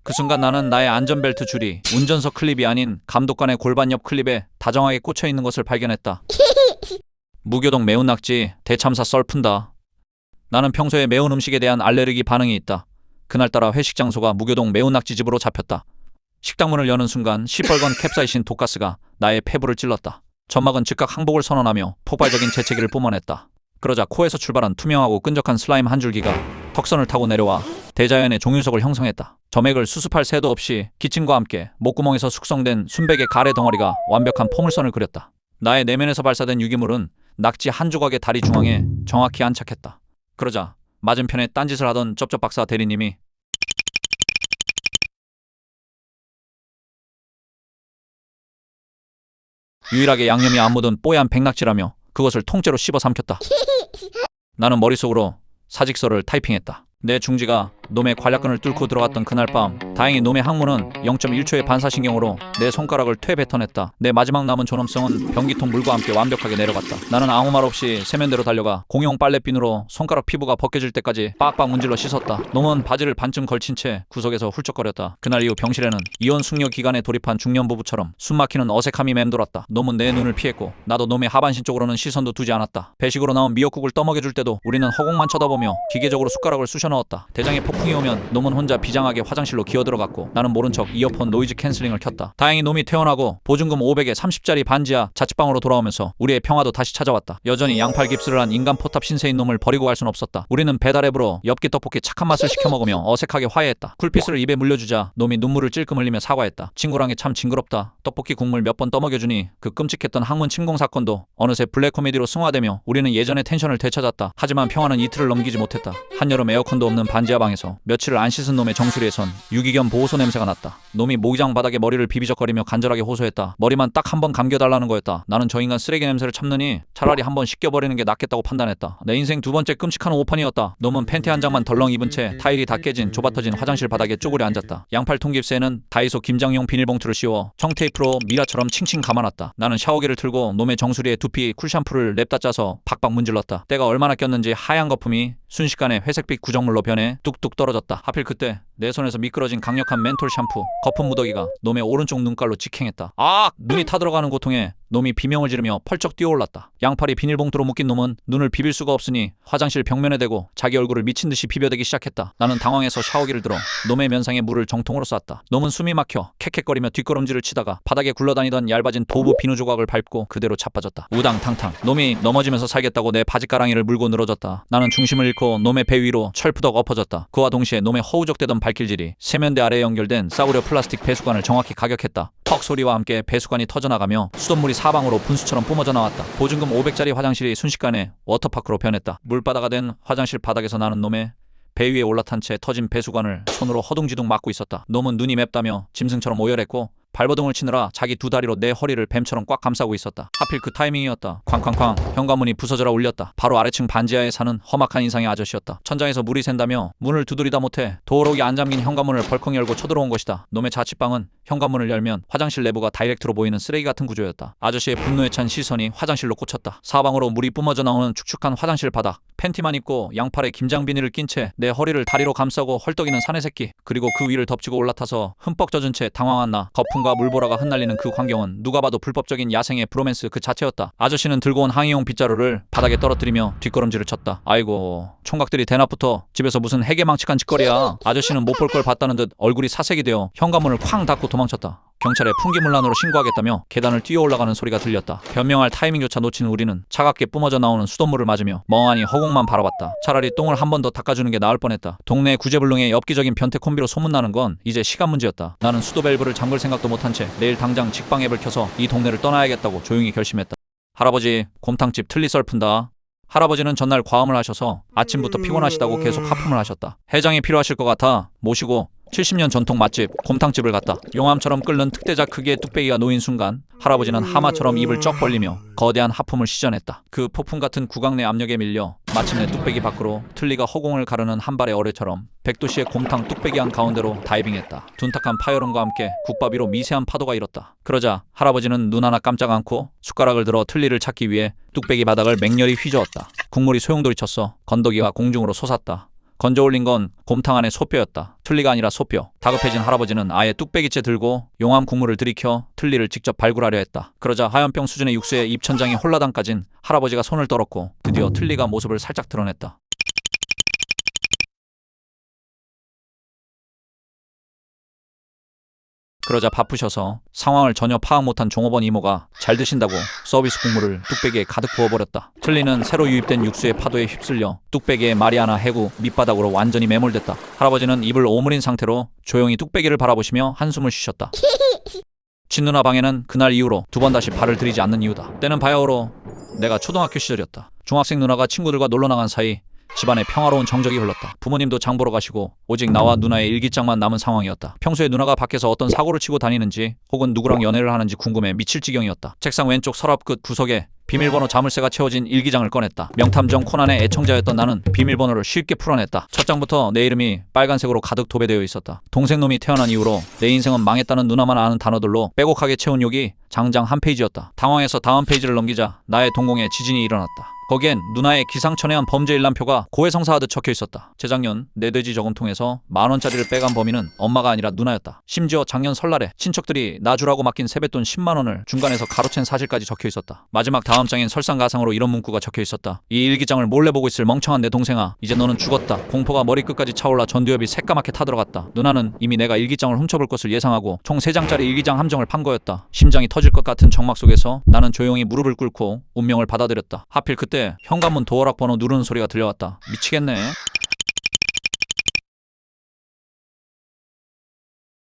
그 순간 나는 나의 안전벨트 줄이 운전석 클립이 아닌 감독관의 골반 옆 클립에 다정하게 꽂혀 있는 것을 발견했다. 무교동 매운 낙지 대참사 썰푼다. 나는 평소에 매운 음식에 대한 알레르기 반응이 있다. 그날따라 회식 장소가 무교동 매운 낙지집으로 잡혔다. 식당문을 여는 순간 시뻘건 캡사이신 독가스가 나의 폐부를 찔렀다. 점막은 즉각 항복을 선언하며 폭발적인 재채기를 뿜어냈다. 그러자 코에서 출발한 투명하고 끈적한 슬라임 한 줄기가 턱선을 타고 내려와 대자연의 종유석을 형성했다. 점액을 수습할 새도 없이 기침과 함께 목구멍에서 숙성된 순백의 가래 덩어리가 완벽한 포물선을 그렸다. 나의 내면에서 발사된 유기물은 낙지 한 조각의 다리 중앙에 정확히 안착했다. 그러자 맞은편에 딴짓을 하던 쩝쩝 박사 대리님이 유일하게 양념이 안 묻은 뽀얀 백낙지라며 그것을 통째로 씹어 삼켰다. 나는 머릿속으로 사직서를 타이핑했다. 내 중지가 놈의 관략근을 뚫고 들어갔던 그날 밤 다행히 놈의 항문은 0.1초의 반사신경으로 내 손가락을 퇴배턴했다. 내 마지막 남은 존엄성은 변기통 물과 함께 완벽하게 내려갔다. 나는 아무 말 없이 세면대로 달려가 공용 빨래비누로 손가락 피부가 벗겨질 때까지 빡빡 문질러 씻었다. 놈은 바지를 반쯤 걸친 채 구석에서 훌쩍거렸다. 그날 이후 병실에는 이혼 숙녀 기간에 돌입한 중년 부부처럼 숨막히는 어색함이 맴돌았다. 놈은 내 눈을 피했고 나도 놈의 하반신 쪽으로는 시선도 두지 않았다. 배식으로 나온 미역국을 떠먹여줄 때도 우리는 허공만 쳐다보며 기계적으로 숟가락을 쑤셔 넣었다. 대장의 풍이 오면 놈은 혼자 비장하게 화장실로 기어들어갔고 나는 모른 척 이어폰 노이즈 캔슬링을 켰다. 다행히 놈이 퇴원하고 보증금 500에 30짜리 반지하 자취방으로 돌아오면서 우리의 평화도 다시 찾아왔다. 여전히 양팔 깁스를 한 인간 포탑 신세인 놈을 버리고 갈 순 없었다. 우리는 배달앱으로 엽기 떡볶이 착한 맛을 시켜 먹으며 어색하게 화해했다. 쿨피스를 입에 물려주자 놈이 눈물을 찔끔 흘리며 사과했다. 친구랑이 참 징그럽다. 떡볶이 국물 몇 번 떠먹여주니 그 끔찍했던 항문 침공 사건도 어느새 블랙 코미디로 승화되며 우리는 예전의 텐션을 되찾았다. 하지만 평화는 이틀을 넘기지 못했다. 한여름 에어컨도 없는 반지하 방에서 며칠을 안 씻은 놈의 정수리에선 유기견 보호소 냄새가 났다. 놈이 모기장 바닥에 머리를 비비적거리며 간절하게 호소했다. 머리만 딱 한 번 감겨달라는 거였다. 나는 저 인간 쓰레기 냄새를 참느니 차라리 한 번 씻겨버리는 게 낫겠다고 판단했다. 내 인생 두 번째 끔찍한 오판이었다. 놈은 팬티 한 장만 덜렁 입은 채 타일이 다 깨진 좁아터진 화장실 바닥에 쪼그려 앉았다. 양팔 통깁스에는 다이소 김장용 비닐봉투를 씌워 청테이프로 미라처럼 칭칭 감아놨다. 나는 샤워기를 틀고 놈의 정수리에 두피 쿨샴푸를 냅다 짜서 박박 문질렀다. 때가 얼마나 꼈는지 하얀 거품이 순식간에 회색빛 구정물로 변해 뚝뚝 떨어졌다. 하필 그때 내 손에서 미끄러진 강력한 멘톨 샴푸 거품 무더기가 놈의 오른쪽 눈깔로 직행했다. 아! 눈이 타들어가는 고통에 놈이 비명을 지르며 펄쩍 뛰어올랐다. 양팔이 비닐봉투로 묶인 놈은 눈을 비빌 수가 없으니 화장실 벽면에 대고 자기 얼굴을 미친 듯이 비벼대기 시작했다. 나는 당황해서 샤워기를 들어 놈의 면상에 물을 정통으로 쐈다. 놈은 숨이 막혀 캑캑거리며 뒷걸음질을 치다가 바닥에 굴러다니던 얇아진 도부 비누 조각을 밟고 그대로 자빠졌다. 우당탕탕. 놈이 넘어지면서 살겠다고 내 바지가랑이를 물고 늘어졌다. 나는 중심을 잃고 놈의 배 위로 철푸덕 엎어졌다. 그와 동시에 놈의 허우적대던 발길질이 세면대 아래에 연결된 싸구려 플라스틱 배수관을 정확히 가격했다. 턱 소리와 함께 배수관이 터져나가며 수돗물이 사방으로 분수처럼 뿜어져 나왔다. 보증금 500짜리 화장실이 순식간에 워터파크로 변했다. 물바다가 된 화장실 바닥에서 나는 놈의 배 위에 올라탄 채 터진 배수관을 손으로 허둥지둥 막고 있었다. 놈은 눈이 맵다며 짐승처럼 오열했고 발버둥을 치느라 자기 두 다리로 내 허리를 뱀처럼 꽉 감싸고 있었다. 하필 그 타이밍이었다. 쾅쾅쾅 현관문이 부서져라 울렸다. 바로 아래층 반지하에 사는 험악한 인상의 아저씨였다. 천장에서 물이 샌다며 문을 두드리다 못해 도어록이 안 잠긴 현관문을 벌컥 열고 쳐들어온 것이다. 놈의 자취방은 현관문을 열면 화장실 내부가 다이렉트로 보이는 쓰레기 같은 구조였다. 아저씨의 분노에 찬 시선이 화장실로 꽂혔다. 사방으로 물이 뿜어져 나오는 축축한 화장실 바닥. 팬티만 입고 양팔에 김장 비닐을 낀 채 내 허리를 다리로 감싸고 헐떡이는 사내 새끼. 그리고 그 위를 덮치고 올라타서 흠뻑 젖은 채 당황한 나. 거품과 물보라가 흩날리는 그 광경은 누가 봐도 불법적인 야생의 브로맨스 그 자체였다. 아저씨는 들고 온 항의용 빗자루를 바닥에 떨어뜨리며 뒷걸음질을 쳤다. 아이고 총각들이 대낮부터 집에서 무슨 해괴망측한 짓거리야. 아저씨는 못 볼 걸 봤다는 듯 얼굴이 사색이 되어 현관문을 쾅 닫고 도망쳤다. 경찰에 풍기문란으로 신고하겠다며 계단을 뛰어 올라가는 소리가 들렸다. 변명할 타이밍조차 놓친 우리는 차갑게 뿜어져 나오는 수돗물을 맞으며 멍하니 허공만 바라봤다. 차라리 똥을 한 번 더 닦아주는 게 나을 뻔했다. 동네 구제불능의 엽기적인 변태 콤비로 소문나는 건 이제 시간 문제였다. 나는 수도 밸브를 잠글 생각도 못한 채 내일 당장 직방 앱을 켜서 이 동네를 떠나야겠다고 조용히 결심했다. 할아버지 곰탕집 틀리 썰푼다. 할아버지는 전날 과음을 하셔서 아침부터 피곤하시다고 계속 하품을 하셨다. 해장이 필요하실 것 같아 모시고 70년 전통 맛집 곰탕집을 갔다. 용암처럼 끓는 특대자 크기의 뚝배기가 놓인 순간 할아버지는 하마처럼 입을 쩍 벌리며 거대한 하품을 시전했다. 그 폭풍 같은 구강 내 압력에 밀려 마침내 뚝배기 밖으로 틀니가 허공을 가르는 한 발의 어뢰처럼 백도시의 곰탕 뚝배기 한 가운데로 다이빙했다. 둔탁한 파열음과 함께 국밥 위로 미세한 파도가 일었다. 그러자 할아버지는 눈 하나 깜짝 않고 숟가락을 들어 틀니를 찾기 위해 뚝배기 바닥을 맹렬히 휘저었다. 국물이 소용돌이 쳤어 건더기가 공중으로 솟았다. 건져 올린 건 곰탕 안의 소뼈였다. 틀니가 아니라 소뼈. 다급해진 할아버지는 아예 뚝배기째 들고 용암 국물을 들이켜 틀니를 직접 발굴하려 했다. 그러자 하얀병 수준의 육수에 입천장이 홀라당 까진 할아버지가 손을 떨었고 드디어 틀니가 모습을 살짝 드러냈다. 그러자 바쁘셔서 상황을 전혀 파악 못한 종업원 이모가 잘 드신다고 서비스 국물을 뚝배기에 가득 부어버렸다. 틀니는 새로 유입된 육수의 파도에 휩쓸려 뚝배기에 마리아나 해구 밑바닥으로 완전히 매몰됐다. 할아버지는 입을 오므린 상태로 조용히 뚝배기를 바라보시며 한숨을 쉬셨다. 친누나 방에는 그날 이후로 두 번 다시 발을 들이지 않는 이유다. 때는 바야흐로 내가 초등학교 시절이었다. 중학생 누나가 친구들과 놀러 나간 사이 집안에 평화로운 정적이 흘렀다. 부모님도 장 보러 가시고 오직 나와 누나의 일기장만 남은 상황이었다. 평소에 누나가 밖에서 어떤 사고를 치고 다니는지 혹은 누구랑 연애를 하는지 궁금해 미칠 지경이었다. 책상 왼쪽 서랍 끝 구석에 비밀번호 자물쇠가 채워진 일기장을 꺼냈다. 명탐정 코난의 애청자였던 나는 비밀번호를 쉽게 풀어냈다. 첫 장부터 내 이름이 빨간색으로 가득 도배되어 있었다. 동생놈이 태어난 이후로 내 인생은 망했다는 누나만 아는 단어들로 빼곡하게 채운 욕이 장장 한 페이지였다. 당황해서 다음 페이지를 넘기자 나의 동공에 지진이 일어났다. 거기엔 누나의 기상천외한 범죄 일람표가 고해성사하듯 적혀있었다. 재작년 내 돼지 저금통에서 10,000원짜리를 빼간 범인은 엄마가 아니라 누나였다. 심지어 작년 설날에 친척들이 나 주라고 맡긴 세뱃돈 10만원을 중간에서 가로챈 사실까지 적혀있었다. 마지막 다음 장엔 설상가상으로 이런 문구가 적혀있었다. 이 일기장을 몰래 보고 있을 멍청한 내 동생아, 이제 너는 죽었다. 공포가 머리끝까지 차올라 전두엽이 새까맣게 타들어갔다. 누나는 이미 내가 일기장을 훔쳐볼 것을 예상하고 총 3장짜리 일기장 함정을 판 거였다. 심장이 터질 것 같은 정막 속에서 나는 조용히 무릎을 꿇고 운명을 받아들였다. 하필 그때 현관문 도어락 번호 누르는 소리가 들려왔다. 미치겠네.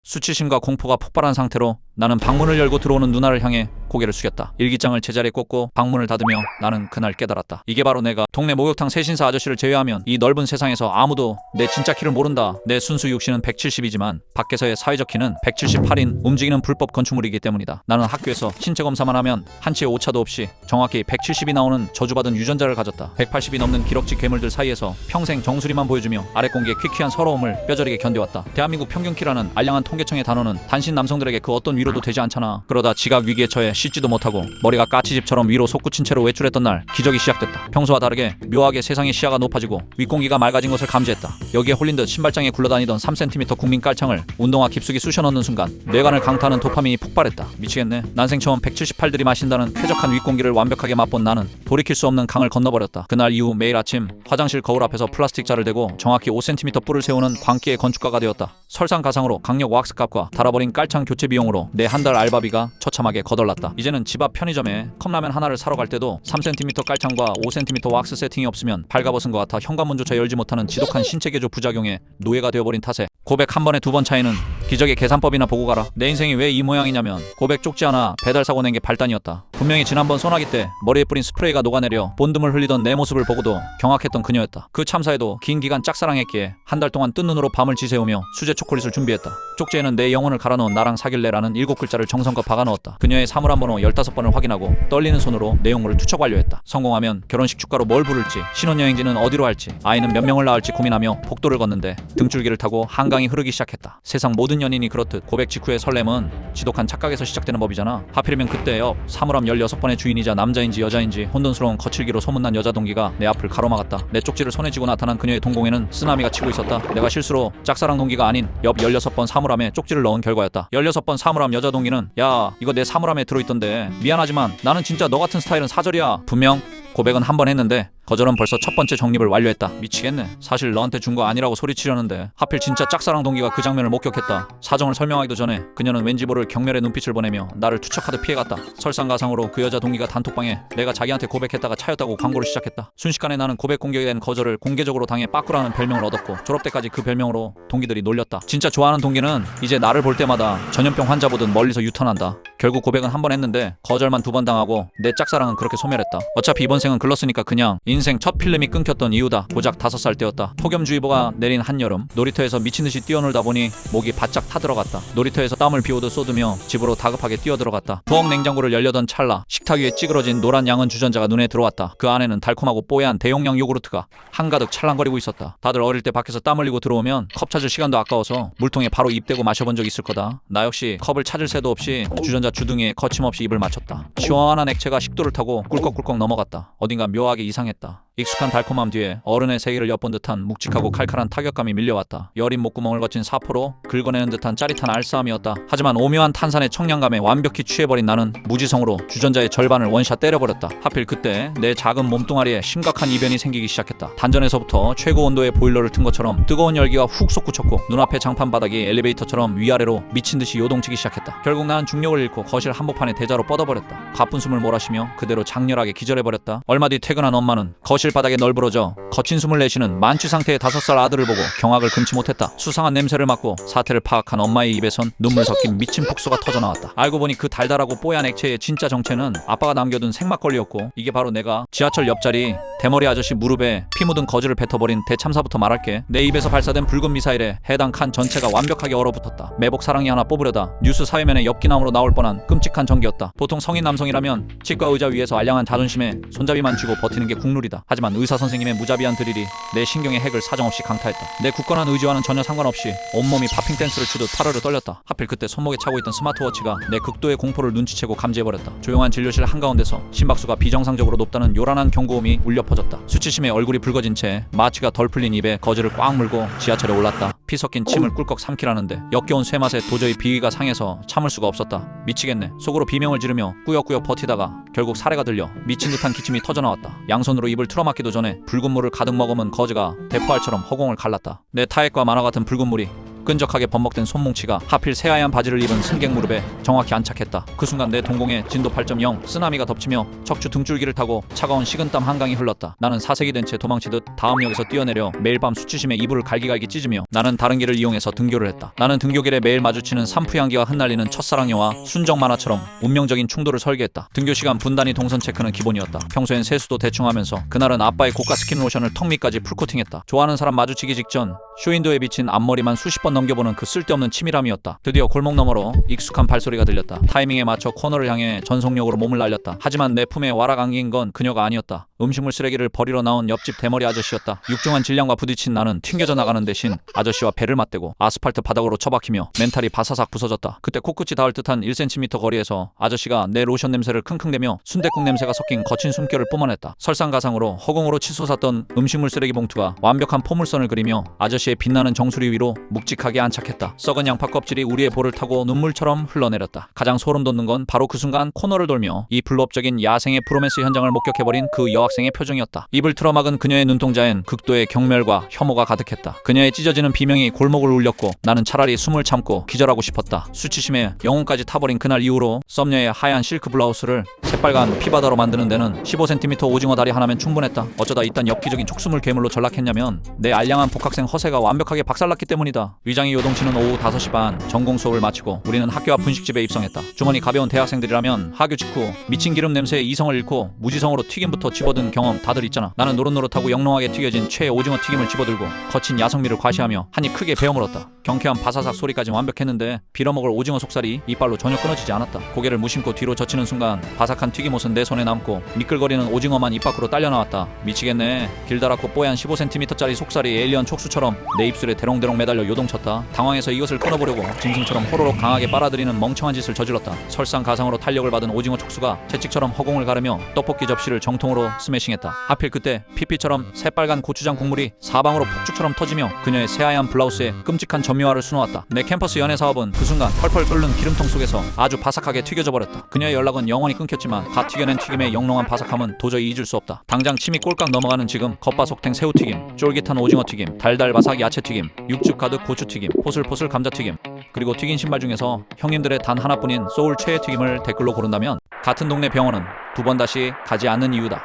수치심과 공포가 폭발한 상태로 나는 방문을 열고 들어오는 누나를 향해 고개를 숙였다. 일기장을 제자리에 꽂고 방문을 닫으며 나는 그날 깨달았다. 이게 바로 내가 동네 목욕탕 세신사 아저씨를 제외하면 이 넓은 세상에서 아무도 내 진짜 키를 모른다. 내 순수 육신은 170이지만 밖에서의 사회적 키는 178인 움직이는 불법 건축물이기 때문이다. 나는 학교에서 신체 검사만 하면 한치의 오차도 없이 정확히 170이 나오는 저주받은 유전자를 가졌다. 180이 넘는 기럭지 괴물들 사이에서 평생 정수리만 보여주며 아랫 공기의 퀴퀴한 서러움을 뼈저리게 견뎌왔다. 대한민국 평균 키라는 알량한 통계청의 단어는 단신 남성들에게 그 어떤 위로도 되지 않잖아. 그러다 지각 위기에 처해 씻지도 못하고 머리가 까치집처럼 위로 솟구친 채로 외출했던 날 기적이 시작됐다. 평소와 다르게 묘하게 세상의 시야가 높아지고 윗공기가 맑아진 것을 감지했다. 여기에 홀린 듯 신발장에 굴러다니던 3cm 국민 깔창을 운동화 깊숙이 쑤셔넣는 순간 뇌관을 강타하는 도파민이 폭발했다. 미치겠네. 난생 처음 178들이 마신다는 쾌적한 윗공기를 완벽하게 맛본 나는 돌이킬 수 없는 강을 건너버렸다. 그날 이후 매일 아침 화장실 거울 앞에서 플라스틱 자를 대고 정확히 5cm 뿔을 세우는 광기의 건축가가 되었다. 설상가상으로 강력 왁스값과 달아버린 깔창 교체 비용으로 내 한 달 알바비가 처참하게 거덜났다. 이제는 집 앞 편의점에 컵라면 하나를 사러 갈 때도 3cm 깔창과 5cm 왁스 세팅이 없으면 발가벗은 것 같아 현관문조차 열지 못하는 지독한 신체 개조 부작용에 노예가 되어버린 탓에 고백 한 번에 2번 차이는 기적의 계산법이나 보고 가라. 내 인생이 왜 이 모양이냐면 고백 쪽지 하나 배달 사고 낸 게 발단이었다. 분명히 지난번 소나기 때 머리에 뿌린 스프레이가 녹아내려 본드물 흘리던 내 모습을 보고도 경악했던 그녀였다. 그 참사에도 긴 기간 짝사랑했기에 한 달 동안 뜬 눈으로 밤을 지새우며 수제 초콜릿을 준비했다. 쪽지에는 내 영혼을 갈아놓은 나랑 사귈래라는 7글자를 정성껏 박아넣었다. 그녀의 사물함 번호 15번을 확인하고 떨리는 손으로 내용물을 투척 완료했다. 성공하면 결혼식 축가로 뭘 부를지, 신혼여행지는 어디로 할지, 아이는 몇 명을 낳을지 고민하며 복도를 걷는데 등줄기를 타고 한강이 흐르기 시작했다. 세상 모든 연인이 그렇듯 고백 직후의 설렘은 지독한 착각에서 시작되는 법이잖아. 하필이면 그때 옆 사물함 16번의 주인이자 남자인지 여자인지 혼돈스러운 거칠기로 소문난 여자 동기가 내 앞을 가로막았다. 내 쪽지를 손에 쥐고 나타난 그녀의 동공에는 쓰나미가 치고 있었다. 내가 실수로 짝사랑 동기가 아닌 옆 16번 사물함에 쪽지를 넣은 결과였다. 16번 사물함 여자 동기는 야, 이거 내 사물함에 들어있던데 미안하지만 나는 진짜 너 같은 스타일은 사절이야. 분명 고백은 한 번 했는데 거절은 벌써 첫 번째 정립을 완료했다. 미치겠네. 사실 너한테 준 거 아니라고 소리치려는데 하필 진짜 짝사랑 동기가 그 장면을 목격했다. 사정을 설명하기도 전에 그녀는 왠지 모를 경멸의 눈빛을 보내며 나를 투척하듯 피해갔다. 설상가상으로 그 여자 동기가 단톡방에 내가 자기한테 고백했다가 차였다고 광고를 시작했다. 순식간에 나는 고백 공격에 대한 거절을 공개적으로 당해 빠꾸라는 별명을 얻었고 졸업 때까지 그 별명으로 동기들이 놀렸다. 진짜 좋아하는 동기는 이제 나를 볼 때마다 전염병 환자 보듯 멀리서 유턴한다. 결국 고백은 한 번 했는데 거절만 2번 당하고 내 짝사랑은 그렇게 소멸했다. 어차피 이번 생은 글렀으니까 그냥 인생 첫 필름이 끊겼던 이유다. 고작 5살 때였다. 폭염주의보가 내린 한여름 놀이터에서 미친듯이 뛰어놀다 보니 목이 바짝 타들어갔다. 놀이터에서 땀을 비오듯 쏟으며 집으로 다급하게 뛰어들어갔다. 부엌 냉장고를 열려던 찰나 식탁 위에 찌그러진 노란 양은 주전자가 눈에 들어왔다. 그 안에는 달콤하고 뽀얀 대용량 요구르트가 한가득 찰랑거리고 있었다. 다들 어릴 때 밖에서 땀 흘리고 들어오면 컵 찾을 시간도 아까워서 물통에 바로 입 대고 마셔본 적 있을 거다. 나 역시 컵을 찾을 새도 없이 주전자 주둥이에 거침없이 입을 맞췄다. 시원한 액체가 식도를 타고 꿀꺽꿀꺽 넘어갔다. 어딘가 묘하게 이상했다. 익숙한 달콤함 뒤에 어른의 세계를 엿본 듯한 묵직하고 칼칼한 타격감이 밀려왔다. 여린 목구멍을 거친 사포로 긁어내는 듯한 짜릿한 알싸함이었다. 하지만 오묘한 탄산의 청량감에 완벽히 취해버린 나는 무지성으로 주전자의 절반을 원샷 때려버렸다. 하필 그때 내 작은 몸뚱아리에 심각한 이변이 생기기 시작했다. 단전에서부터 최고 온도의 보일러를 튼 것처럼 뜨거운 열기가 훅 솟구쳤고 눈앞의 장판 바닥이 엘리베이터처럼 위아래로 미친듯이 요동치기 시작했다. 결국 난 중력을 잃고 거실 한복판에 대자로 뻗어버렸다. 가쁜 숨을 몰아쉬며 그대로 장렬하게 기절해버렸다. 얼마 뒤 퇴근한 엄마는 거실 바닥에 널브러져 거친 숨을 내쉬는 만취 상태의 5살 아들을 보고 경악을 금치 못했다. 수상한 냄새를 맡고 사태를 파악한 엄마의 입에선 눈물 섞인 미친 폭소가 터져나왔다. 알고 보니 그 달달하고 뽀얀 액체의 진짜 정체는 아빠가 남겨둔 생막걸리였고 이게 바로 내가 지하철 옆자리 대머리 아저씨 무릎에 피 묻은 거즈를 뱉어버린 대참사부터 말할게. 내 입에서 발사된 붉은 미사일에 해당 칸 전체가 완벽하게 얼어붙었다. 매복 사랑니 하나 뽑으려다 뉴스 사회면에 엽기나무로 나올 뻔한 끔찍한 전기였다. 보통 성인 남성이라면 치과 의자 위에서 알량한 자존심에 손잡이만 쥐고 버티는 게 국룰이다. 하지만 하지만 의사 선생님의 무자비한 드릴이 내 신경의 핵을 사정없이 강타했다. 내 굳건한 의지와는 전혀 상관없이 온몸이 파핑 댄스를 추듯 파르르 떨렸다. 하필 그때 손목에 차고 있던 스마트워치가 내 극도의 공포를 눈치채고 감지해버렸다. 조용한 진료실 한가운데서 심박수가 비정상적으로 높다는 요란한 경고음이 울려 퍼졌다. 수치심에 얼굴이 붉어진 채 마취가 덜 풀린 입에 거즈를 꽉 물고 지하철에 올랐다. 피 섞인 침을 꿀꺽 삼키라는데 역겨운 쇠맛에 도저히 비위가 상해서 참을 수가 없었다. 미치겠네. 속으로 비명을 지르며 꾸역꾸역 버티다가 결국 사례가 들려 미친 듯한 기침이 터져나왔다. 양손으로 입을 틀어막기도 전에 붉은 물을 가득 머금은 거즈가 대포알처럼 허공을 갈랐다. 내 타액과 만화 같은 붉은 물이 끈적하게 번복된 손뭉치가 하필 새하얀 바지를 입은 승객 무릎에 정확히 안착했다. 그 순간 내 동공에 진도 8.0 쓰나미가 덮치며 척추 등줄기를 타고 차가운 식은땀 한강이 흘렀다. 나는 사색이 된 채 도망치듯 다음 역에서 뛰어내려 매일 밤 수치심에 이불을 갈기갈기 찢으며 나는 다른 길을 이용해서 등교를 했다. 나는 등교길에 매일 마주치는 산푸 향기가 흩날리는 첫사랑 영화 순정 만화처럼 운명적인 충돌을 설계했다. 등교 시간 분단위 동선 체크는 기본이었다. 평소엔 세수도 대충 하면서 그날은 아빠의 고가 스킨 로션을 턱 밑까지 풀코팅했다. 좋아하는 사람 마주치기 직전 쇼윈도에 비친 앞머리만 수십 번 넘겨보는 그 쓸데없는 치밀함이었다. 드디어 골목 너머로 익숙한 발소리가 들렸다. 타이밍에 맞춰 코너를 향해 전속력으로 몸을 날렸다. 하지만 내 품에 와락 안긴 건 그녀가 아니었다. 음식물 쓰레기를 버리러 나온 옆집 대머리 아저씨였다. 육중한 질량과 부딪힌 나는 튕겨져 나가는 대신 아저씨와 배를 맞대고 아스팔트 바닥으로 처박히며 멘탈이 바사삭 부서졌다. 그때 코끝이 닿을 듯한 1cm 거리에서 아저씨가 내 로션 냄새를 킁킁대며 순댓국 냄새가 섞인 거친 숨결을 뿜어냈다. 설상가상으로 허공으로 치솟았던 음식물 쓰레기 봉투가 완벽한 포물선을 그리며 아저씨의 빛나는 정수리 위로 묵직하게 안착했다. 썩은 양파 껍질이 우리의 볼을 타고 눈물처럼 흘러내렸다. 가장 소름 돋는 건 바로 그 순간 코너를 돌며 이 불법적인 야생의 프로맨스 현장을 목격해버린 그 여학생의 표정이었다. 입을 틀어막은 그녀의 눈동자엔 극도의 경멸과 혐오가 가득했다. 그녀의 찢어지는 비명이 골목을 울렸고 나는 차라리 숨을 참고 기절하고 싶었다. 수치심에 영혼까지 타버린 그날 이후로 썸녀의 하얀 실크 블라우스를 새빨간 피바다로 만드는 데는 15cm 오징어 다리 하나면 충분했다. 어쩌다 이딴 엽기적인 촉수물 괴물로 전락했냐면 내 알량한 복학생 허세가 완벽하게 박살났기 때문이다. 위장이 요동치는 오후 5시 반 전공 수업을 마치고 우리는 학교 앞 분식집에 입성했다. 주머니 가벼운 대학생들이라면 하교 직후 미친 기름 냄새에 이성을 잃고 무지성으로 튀김부터 집어든 경험 다들 있잖아. 나는 노릇노릇하고 영롱하게 튀겨진 최 오징어 튀김을 집어들고 거친 야성미를 과시하며 한입 크게 베어물었다. 경쾌한 바사삭 소리까지 완벽했는데 빌어먹을 오징어 속살이 이빨로 전혀 끊어지지 않았다. 고개를 무심코 뒤로 젖히는 순간 바삭한 튀김옷은 내 손에 남고 미끌거리는 오징어만 입 밖으로 딸려나왔다. 미치겠네. 길다랗고 뽀얀 15cm짜리 속살이 에일리언 촉수처럼 내 입술에 대롱대롱 매달려 요동쳤다. 당황해서 이것을 끊어보려고 짐승처럼 호로록 강하게 빨아들이는 멍청한 짓을 저질렀다. 설상가상으로 탄력을 받은 오징어 촉수가 채찍처럼 허공을 가르며 떡볶이 접시를 정통으로 스매싱했다. 하필 그때 피피처럼 새빨간 고추장 국물이 사방으로 폭죽처럼 터지며 그녀의 새하얀 블라우스에 끔찍한 점유화를 수놓았다. 내 캠퍼스 연애 사업은 그 순간 펄펄 끓는 기름통 속에서 아주 바삭하게 튀겨져 버렸다. 그녀의 연락은 영원히 끊겼지만 갓 튀겨낸 튀김의 영롱한 바삭함은 도저히 잊을 수 없다. 당장 침이 꼴깍 넘어가는 지금 겉바속탱 새우튀김, 쫄깃한 오징어튀김, 달달바삭 야채튀김, 육즙 가득 고추튀김, 포슬포슬 감자튀김, 그리고 튀긴 신발 중에서 형님들의 단 하나뿐인 소울 최애튀김을 댓글로 고른다면 같은 동네 병원은 두 번 다시 가지 않는 이유다.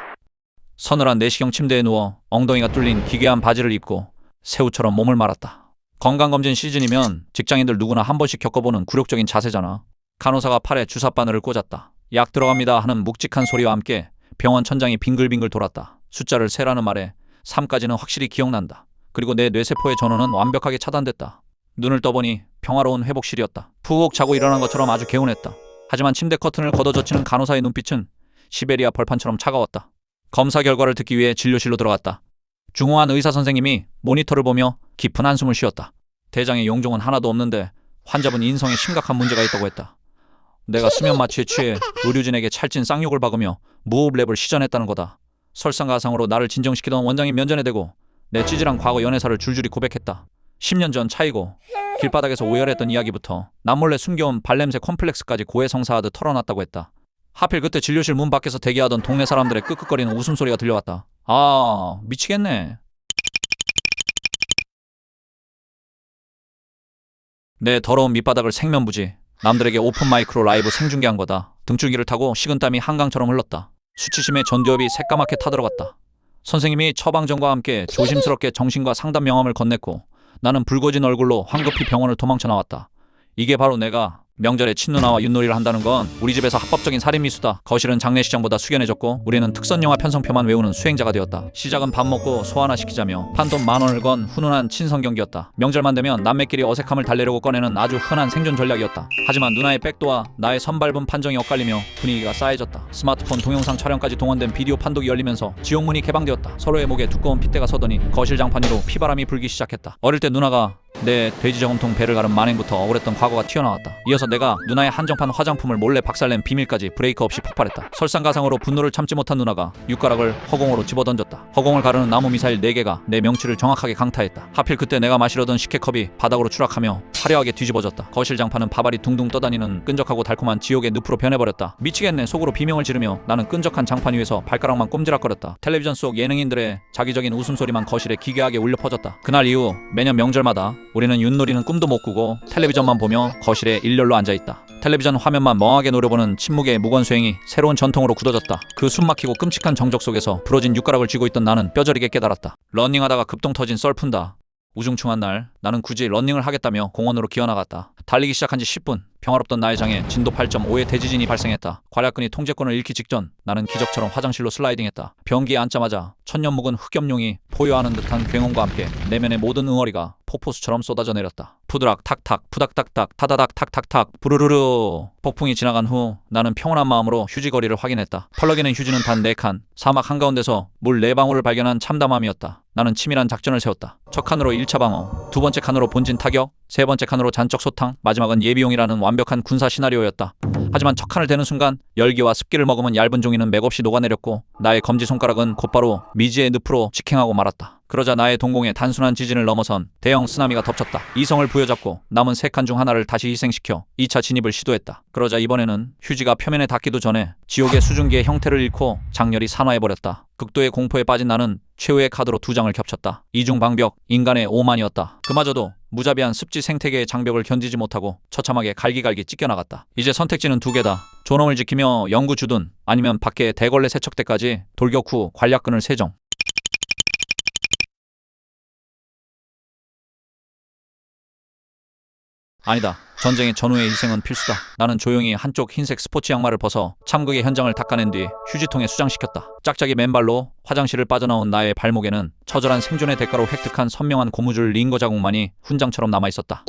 서늘한 내시경 침대에 누워 엉덩이가 뚫린 기괴한 바지를 입고 새우처럼 몸을 말았다. 건강검진 시즌이면 직장인들 누구나 한 번씩 겪어보는 굴욕적인 자세잖아. 간호사가 팔에 주사바늘을 꽂았다. 약 들어갑니다 하는 묵직한 소리와 함께 병원 천장이 빙글빙글 돌았다. 숫자를 세라는 말에 3까지는 확실히 기억난다. 그리고 내 뇌세포의 전원은 완벽하게 차단됐다. 눈을 떠보니 평화로운 회복실이었다. 푹 자고 일어난 것처럼 아주 개운했다. 하지만 침대 커튼을 걷어젖히는 간호사의 눈빛은 시베리아 벌판처럼 차가웠다. 검사 결과를 듣기 위해 진료실로 들어갔다. 중후한 의사 선생님이 모니터를 보며 깊은 한숨을 쉬었다. 대장에 용종은 하나도 없는데 환자분 인성에 심각한 문제가 있다고 했다. 내가 수면 마취에 취해 의료진에게 찰진 쌍욕을 박으며 무호흡랩을 시전했다는 거다. 설상가상으로 나를 진정시키던 원장이 면전에 대고 내 찌질한 과거 연애사를 줄줄이 고백했다. 10년 전 차이고 길바닥에서 오열했던 이야기부터 남몰래 숨겨온 발냄새 콤플렉스까지 고해성사하듯 털어놨다고 했다. 하필 그때 진료실 문 밖에서 대기하던 동네 사람들의 끄끄거리는 웃음소리가 들려왔다. 아, 미치겠네. 내 더러운 밑바닥을 생면부지 남들에게 오픈 마이크로 라이브 생중계한 거다. 등줄기를 타고 식은땀이 한강처럼 흘렀다. 수치심에 전두엽이 새까맣게 타들어갔다. 선생님이 처방전과 함께 조심스럽게 정신과 상담 명함을 건넸고 나는 붉어진 얼굴로 황급히 병원을 도망쳐 나왔다. 이게 바로 내가 명절에 친누나와 윷놀이를 한다는 건 우리 집에서 합법적인 살인미수다. 거실은 장례식장보다 숙연해졌고 우리는 특선영화 편성표만 외우는 수행자가 되었다. 시작은 밥 먹고 소 하나 시키자며 판돈 10,000원을 건 훈훈한 친선 경기였다. 명절만 되면 남매끼리 어색함을 달래려고 꺼내는 아주 흔한 생존 전략이었다. 하지만 누나의 백도와 나의 선발분 판정이 엇갈리며 분위기가 싸해졌다. 스마트폰 동영상 촬영까지 동원된 비디오 판독이 열리면서 지옥문이 개방되었다. 서로의 목에 두꺼운 핏대가 서더니 거실 장판 위로 피바람이 불기 시작했다. 어릴 때 누나가 내 돼지 저금통 배를 가른 만행부터 억울했던 과거가 튀어나왔다. 이어서 내가 누나의 한정판 화장품을 몰래 박살낸 비밀까지 브레이크 없이 폭발했다. 설상가상으로 분노를 참지 못한 누나가 육가락을 허공으로 집어던졌다. 허공을 가르는 나무 미사일 4개가 내 명치를 정확하게 강타했다. 하필 그때 내가 마시려던 식혜컵이 바닥으로 추락하며 화려하게 뒤집어졌다. 거실 장판은 밥알이 둥둥 떠다니는 끈적하고 달콤한 지옥의 늪으로 변해버렸다. 미치겠네. 속으로 비명을 지르며 나는 끈적한 장판 위에서 발가락만 꼼지락거렸다. 텔레비전 속 예능인들의 자기적인 웃음소리만 거실에 기괴하게 울려 퍼졌다. 그날 이후 매년 명절마다 우리는 윷놀이는 꿈도 못 꾸고 텔레비전만 보며 거실에 일렬로 앉아있다. 텔레비전 화면만 멍하게 노려보는 침묵의 무건수행이 새로운 전통으로 굳어졌다. 그 숨막히고 끔찍한 정적 속에서 부러진 육가락을 쥐고 있던 나는 뼈저리게 깨달았다. 러닝하다가 급동 터진 썰푼다. 우중충한 날 나는 굳이 러닝을 하겠다며 공원으로 기어나갔다. 달리기 시작한 지 10분. 평화롭던 나의 장에 진도 8.5의 대지진이 발생했다. 관략근이 통제권을 잃기 직전 나는 기적처럼 화장실로 슬라이딩했다. 변기에 앉자마자 천년 묵은 흑염룡이 포효하는 듯한 굉음과 함께 내면의 모든 응어리가 폭포수처럼 쏟아져 내렸다. 푸드락 탁탁 푸닥닥닥 타다닥 탁탁탁 부르르르. 폭풍이 지나간 후 나는 평온한 마음으로 휴지거리를 확인했다. 펄럭이는 휴지는 단 4칸. 사막 한가운데서 물 4방울을 발견한 참담함이었다. 나는 치밀한 작전을 세웠다. 첫 칸으로 1차 방어, 두 번째 칸으로 본진 타격, 세 번째 칸으로 잔적 소탕, 마지막은 예비용이라는 완벽한 군사 시나리오였다. 하지만 첫 칸을 대는 순간 열기와 습기를 머금은 얇은 종이는 맥없이 녹아내렸고 나의 검지손가락은 곧바로 미지의 늪으로 직행하고 말았다. 그러자 나의 동공에 단순한 지진을 넘어선 대형 쓰나미가 덮쳤다. 이성을 부여잡고 남은 3칸 중 하나를 다시 희생시켜 2차 진입을 시도했다. 그러자 이번에는 휴지가 표면에 닿기도 전에 지옥의 수증기의 형태를 잃고 장렬히 산화해버렸다. 극도의 공포에 빠진 나는 최후의 카드로 2장을 겹쳤다. 이중방벽, 인간의 오만이었다. 그마저도 무자비한 습지 생태계의 장벽을 견디지 못하고 처참하게 갈기갈기 찢겨나갔다. 이제 선택지는 2개다. 존엄을 지키며 영구 주둔, 아니면 밖에 대걸레 세척 때까지 돌격 후 관략근을 세정. 아니다. 전쟁의 전후의 희생은 필수다. 나는 조용히 한쪽 흰색 스포츠 양말을 벗어 참극의 현장을 닦아낸 뒤 휴지통에 수장시켰다. 짝짝이 맨발로 화장실을 빠져나온 나의 발목에는 처절한 생존의 대가로 획득한 선명한 고무줄 링거 자국만이 훈장처럼 남아있었다.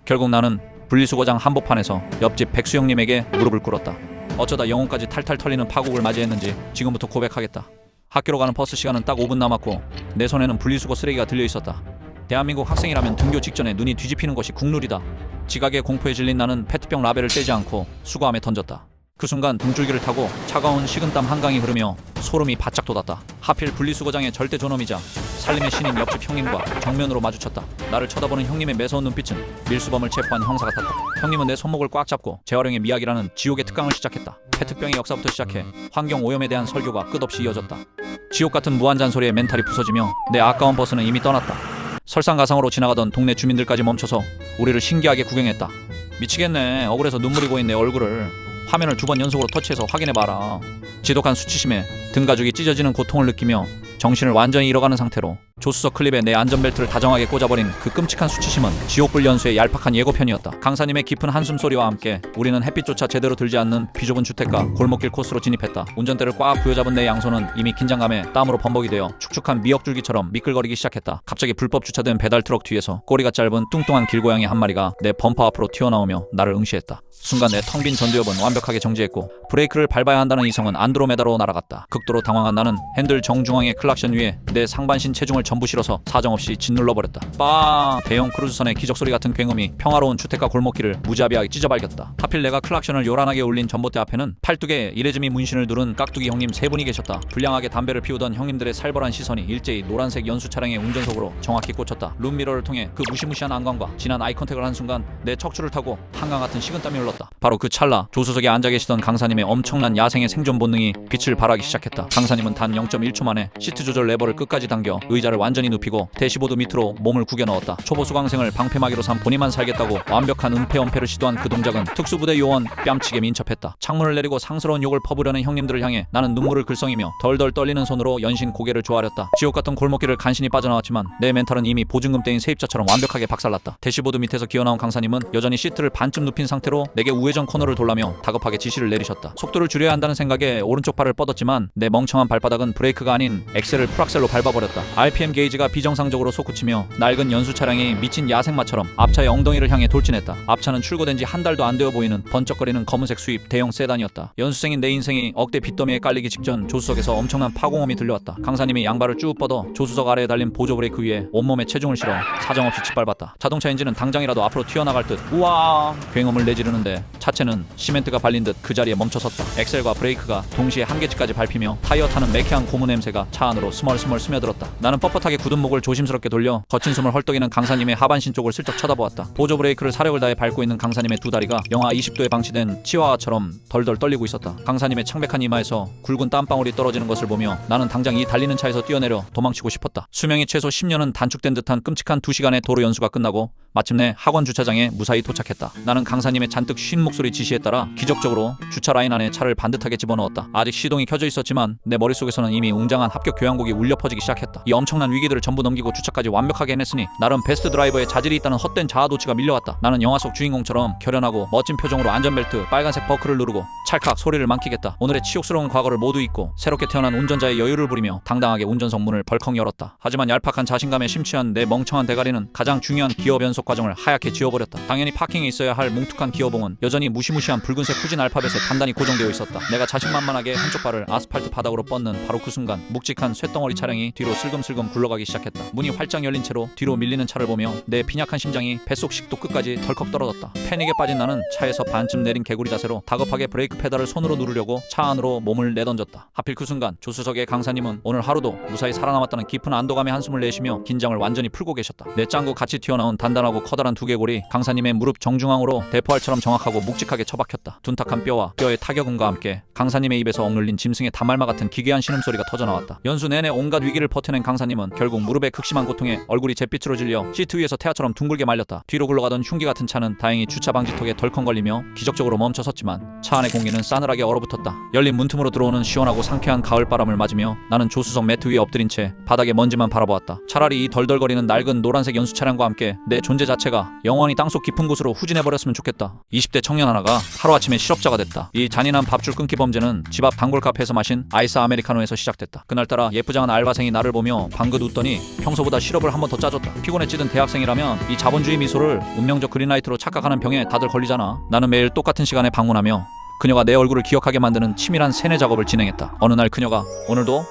결국 나는 분리수거장 한복판에서 옆집 백수형님에게 무릎을 꿇었다. 어쩌다 영혼까지 탈탈 털리는 파국을 맞이했는지 지금부터 고백하겠다. 학교로 가는 버스 시간은 딱 5분 남았고 내 손에는 분리수거 쓰레기가 들려있었다. 대한민국 학생이라면 등교 직전에 눈이 뒤집히는 것이 국룰이다. 지각에 공포에 질린 나는 페트병 라벨을 떼지 않고 수거함에 던졌다. 그 순간 등줄기를 타고 차가운 식은땀 한강이 흐르며 소름이 바짝 돋았다. 하필 분리수거장의 절대 존엄이자 살림의 신인 옆집 형님과 정면으로 마주쳤다. 나를 쳐다보는 형님의 매서운 눈빛은 밀수범을 체포한 형사 같았다. 형님은 내 손목을 꽉 잡고 재활용의 미학이라는 지옥의 특강을 시작했다. 페트병의 역사부터 시작해 환경 오염에 대한 설교가 끝없이 이어졌다. 지옥 같은 무한 잔소리에 멘탈이 부서지며 내 아까운 버스는 이미 떠났다. 설상가상으로 지나가던 동네 주민들까지 멈춰서 우리를 신기하게 구경했다. 미치겠네. 억울해서 눈물이 고인 내 얼굴을 화면을 2번 연속으로 터치해서 확인해봐라. 지독한 수치심에 등가죽이 찢어지는 고통을 느끼며 정신을 완전히 잃어가는 상태로 조수석 클립에 내 안전벨트를 다정하게 꽂아버린 그 끔찍한 수치심은 지옥불 연수의 얄팍한 예고편이었다. 강사님의 깊은 한숨소리와 함께 우리는 햇빛조차 제대로 들지 않는 비좁은 주택가 골목길 코스로 진입했다. 운전대를 꽉 부여잡은 내 양손은 이미 긴장감에 땀으로 범벅이 되어 축축한 미역줄기처럼 미끌거리기 시작했다. 갑자기 불법 주차된 배달트럭 뒤에서 꼬리가 짧은 뚱뚱한 길고양이 한 마리가 내 범퍼 앞으로 튀어나오며 나를 응시했다. 순간 내 텅 빈 전두엽은 완벽하게 정지했고 브레이크를 밟아야 한다는 이성은 안드로메다로 날아갔다. 극도로 당황한 나는 핸들 정중앙의 클락션 위에 내 상반신 체중을 전부 실어서 사정없이 짓눌러버렸다. 빵! 대형 크루즈선의 기적소리 같은 굉음이 평화로운 주택가 골목길을 무자비하게 찢어발겼다. 하필 내가 클락션을 요란하게 울린 전봇대 앞에는 팔뚝에 이레즈미 문신을 두른 깍두기 형님 3분이 계셨다. 불량하게 담배를 피우던 형님들의 살벌한 시선이 일제히 노란색 연수 차량의 운전석으로 정확히 꽂혔다. 룸미러를 통해 그 무시무시한 안광과 진한 아이컨택을 한 순간 내 척추를 타고 한강 같은 식은땀이 흘렀다. 바로 그 찰나 조수석에 앉아 계시던 강사님의 엄청난 야생의 생존 본능이 빛을 발하기 시작했다. 강사님은 단 0.1초 만에 시트 조절 레버를 끝까지 당겨 의자를 완전히 눕히고 대시보드 밑으로 몸을 구겨 넣었다. 초보 수강생을 방패막이로 삼 본인만 살겠다고 완벽한 은폐 시도한 그 동작은 특수부대 요원 뺨치게 민첩했다. 창문을 내리고 상스러운 욕을 퍼부려는 형님들을 향해 나는 눈물을 글썽이며 덜덜 떨리는 손으로 연신 고개를 조아렸다. 지옥 같은 골목길을 간신히 빠져나왔지만 내 멘탈은 이미 보증금 떼인 세입자처럼 완벽하게 박살났다. 대시보드 밑에서 기어나온 강사님은 여전히 시트를 반쯤 눕힌 상태로 내게 우회전 코너를 돌라며 다급하게 지시를 내리셨다. 속도를 줄여야 한다는 생각에 오른쪽 발을 뻗었지만 내 멍청한 발바닥은 브레이크가 아닌 엑셀을 풀악셀로 밟아버렸다. RPM 게이지가 비정상적으로 솟구치며 낡은 연수 차량이 미친 야생마처럼 앞차의 엉덩이를 향해 돌진했다. 앞차는 출고된 지 한 달도 안 되어 보이는 번쩍거리는 검은색 수입 대형 세단이었다. 연수생인 내 인생이 억대 빚더미에 깔리기 직전 조수석에서 엄청난 파공음이 들려왔다. 강사님이 양발을 쭉 뻗어 조수석 아래에 달린 보조 브레이크 위에 온몸에 체중을 실어 사정없이 짓밟았다. 자동차 엔진은 당장이라도 앞으로 튀어나갈 듯 우와 굉음을 내지르는데 차체는 시멘트가 발린 듯 그 자리에 멈춰섰다. 엑셀과 브레이크가 동시에 한계치까지 밟히며 타이어 타는 매캐한 고무 냄새가 차 안으로 스멀스멀 스며들었다. 나는 뻣뻣하게 굳은 목을 조심스럽게 돌려 거친 숨을 헐떡이는 강사님의 하반신 쪽을 슬쩍 쳐다보았다. 보조 브레이크를 사력을 다해 밟고 있는 강사님의 두 다리가 영하 20도에 방치된 치와와처럼 덜덜 떨리고 있었다. 강사님의 창백한 이마에서 굵은 땀방울이 떨어지는 것을 보며 나는 당장 이 달리는 차에서 뛰어내려 도망치고 싶었다. 수명이 최소 10년은 단축된 듯한 끔찍한 2시간의 도로 연수가 끝나고 마침내 학원 주차장에 무사히 도착했다. 나는 강사님의 잔뜩 쉰 목소리 지시에 따라 기적적으로 주차 라인 안에 차를 반듯하게 집어넣었다. 아직 시동이 켜져 있었지만 내 머릿속에서는 이미 웅장한 합격 교향곡이 울려 퍼지기 시작했다. 이 엄청난 위기들을 전부 넘기고 주차까지 완벽하게 해냈으니 나름 베스트 드라이버의 자질이 있다는 헛된 자아도취가 밀려왔다. 나는 영화 속 주인공처럼 결연하고 멋진 표정으로 안전벨트, 빨간색 버클을 누르고 찰칵 소리를 만키겠다. 오늘의 치욕스러운 과거를 모두 잊고 새롭게 태어난 운전자의 여유를 부리며 당당하게 운전석 문을 벌컥 열었다. 하지만 얄팍한 자신감에 심취한 내 멍청한 대가리는 가장 중요한 기어 변속 과정을 하얗게 지워버렸다. 당연히 파킹에 있어야 할 뭉툭한 기어봉은 여전히 무시무시한 붉은색 후진 알파벳에 단단히 고정되어 있었다. 내가 자신만만하게 한쪽 발을 아스팔트 바닥으로 뻗는 바로 그 순간 묵직한 쇳덩어리 차량이 뒤로 슬금슬금 굴러가기 시작했다. 문이 활짝 열린 채로 뒤로 밀리는 차를 보며 내 빈약한 심장이 뱃속 식도 끝까지 덜컥 떨어졌다. 패닉에 빠진 나는 차에서 반쯤 내린 개구리 자세로 다급하게 브레이크 페달을 손으로 누르려고 차 안으로 몸을 내던졌다. 하필 그 순간 조수석의 강사님은 오늘 하루도 무사히 살아남았다는 깊은 안도감의 한숨을 내쉬며 긴장을 완전히 풀고 계셨다. 내 짱구 같이 튀어나온 단단하고 커다란 두개골이 강사님의 무릎 정중앙으로 대포알처럼 정확하고 묵직하게 처박혔다. 둔탁한 뼈와 뼈의 타격음과 함께 강사님의 입에서 억눌린 짐승의 다말마 같은 기괴한 신음소리가 터져나왔다. 연수 내내 온갖 위기를 버텨낸 강사님은 결국 무릎의 극심한 고통에 얼굴이 잿빛으로 질려 시트 위에서 태아처럼 둥글게 말렸다. 뒤로 굴러가던 흉기 같은 차는 다행히 주차 방지턱에 덜컹 걸리며 기적적으로 멈춰섰지만 차 안의 공기는 싸늘하게 얼어붙었다. 열린 문틈으로 들어오는 시원하고 상쾌한 가을바람을 맞으며 나는 조수석 매트 위에 엎드린 채 바닥에 먼지만 바라보았다. 차라리 이 덜덜거리는 낡은 노란색 연수 차량과 함께 내 존재 자체가 영원히 땅속 깊은 곳으로 후진해버렸으면 좋겠다. 20대 청년 하나가 하루아침에 실업자가 됐다. 이 잔인한 밥줄 끊기 범죄는 집 앞 단골 카페에서 마신 아이스 아메리카노에서 시작됐다. 그날따라 예쁘장한 알바생이 나를 보며 방긋 웃더니 평소보다 시럽을 한 번 더 짜줬다. 피곤에 찌든 대학생이라면 이 자본주의 미소를 운명적 그린라이트로 착각하는 병에 다들 걸리잖아. 나는 매일 똑같은 시간에 방문하며 그녀가 내 얼굴을 기억하게 만드는 치밀한 세뇌 작업을 진행했다. 어느 날 그녀가 오늘도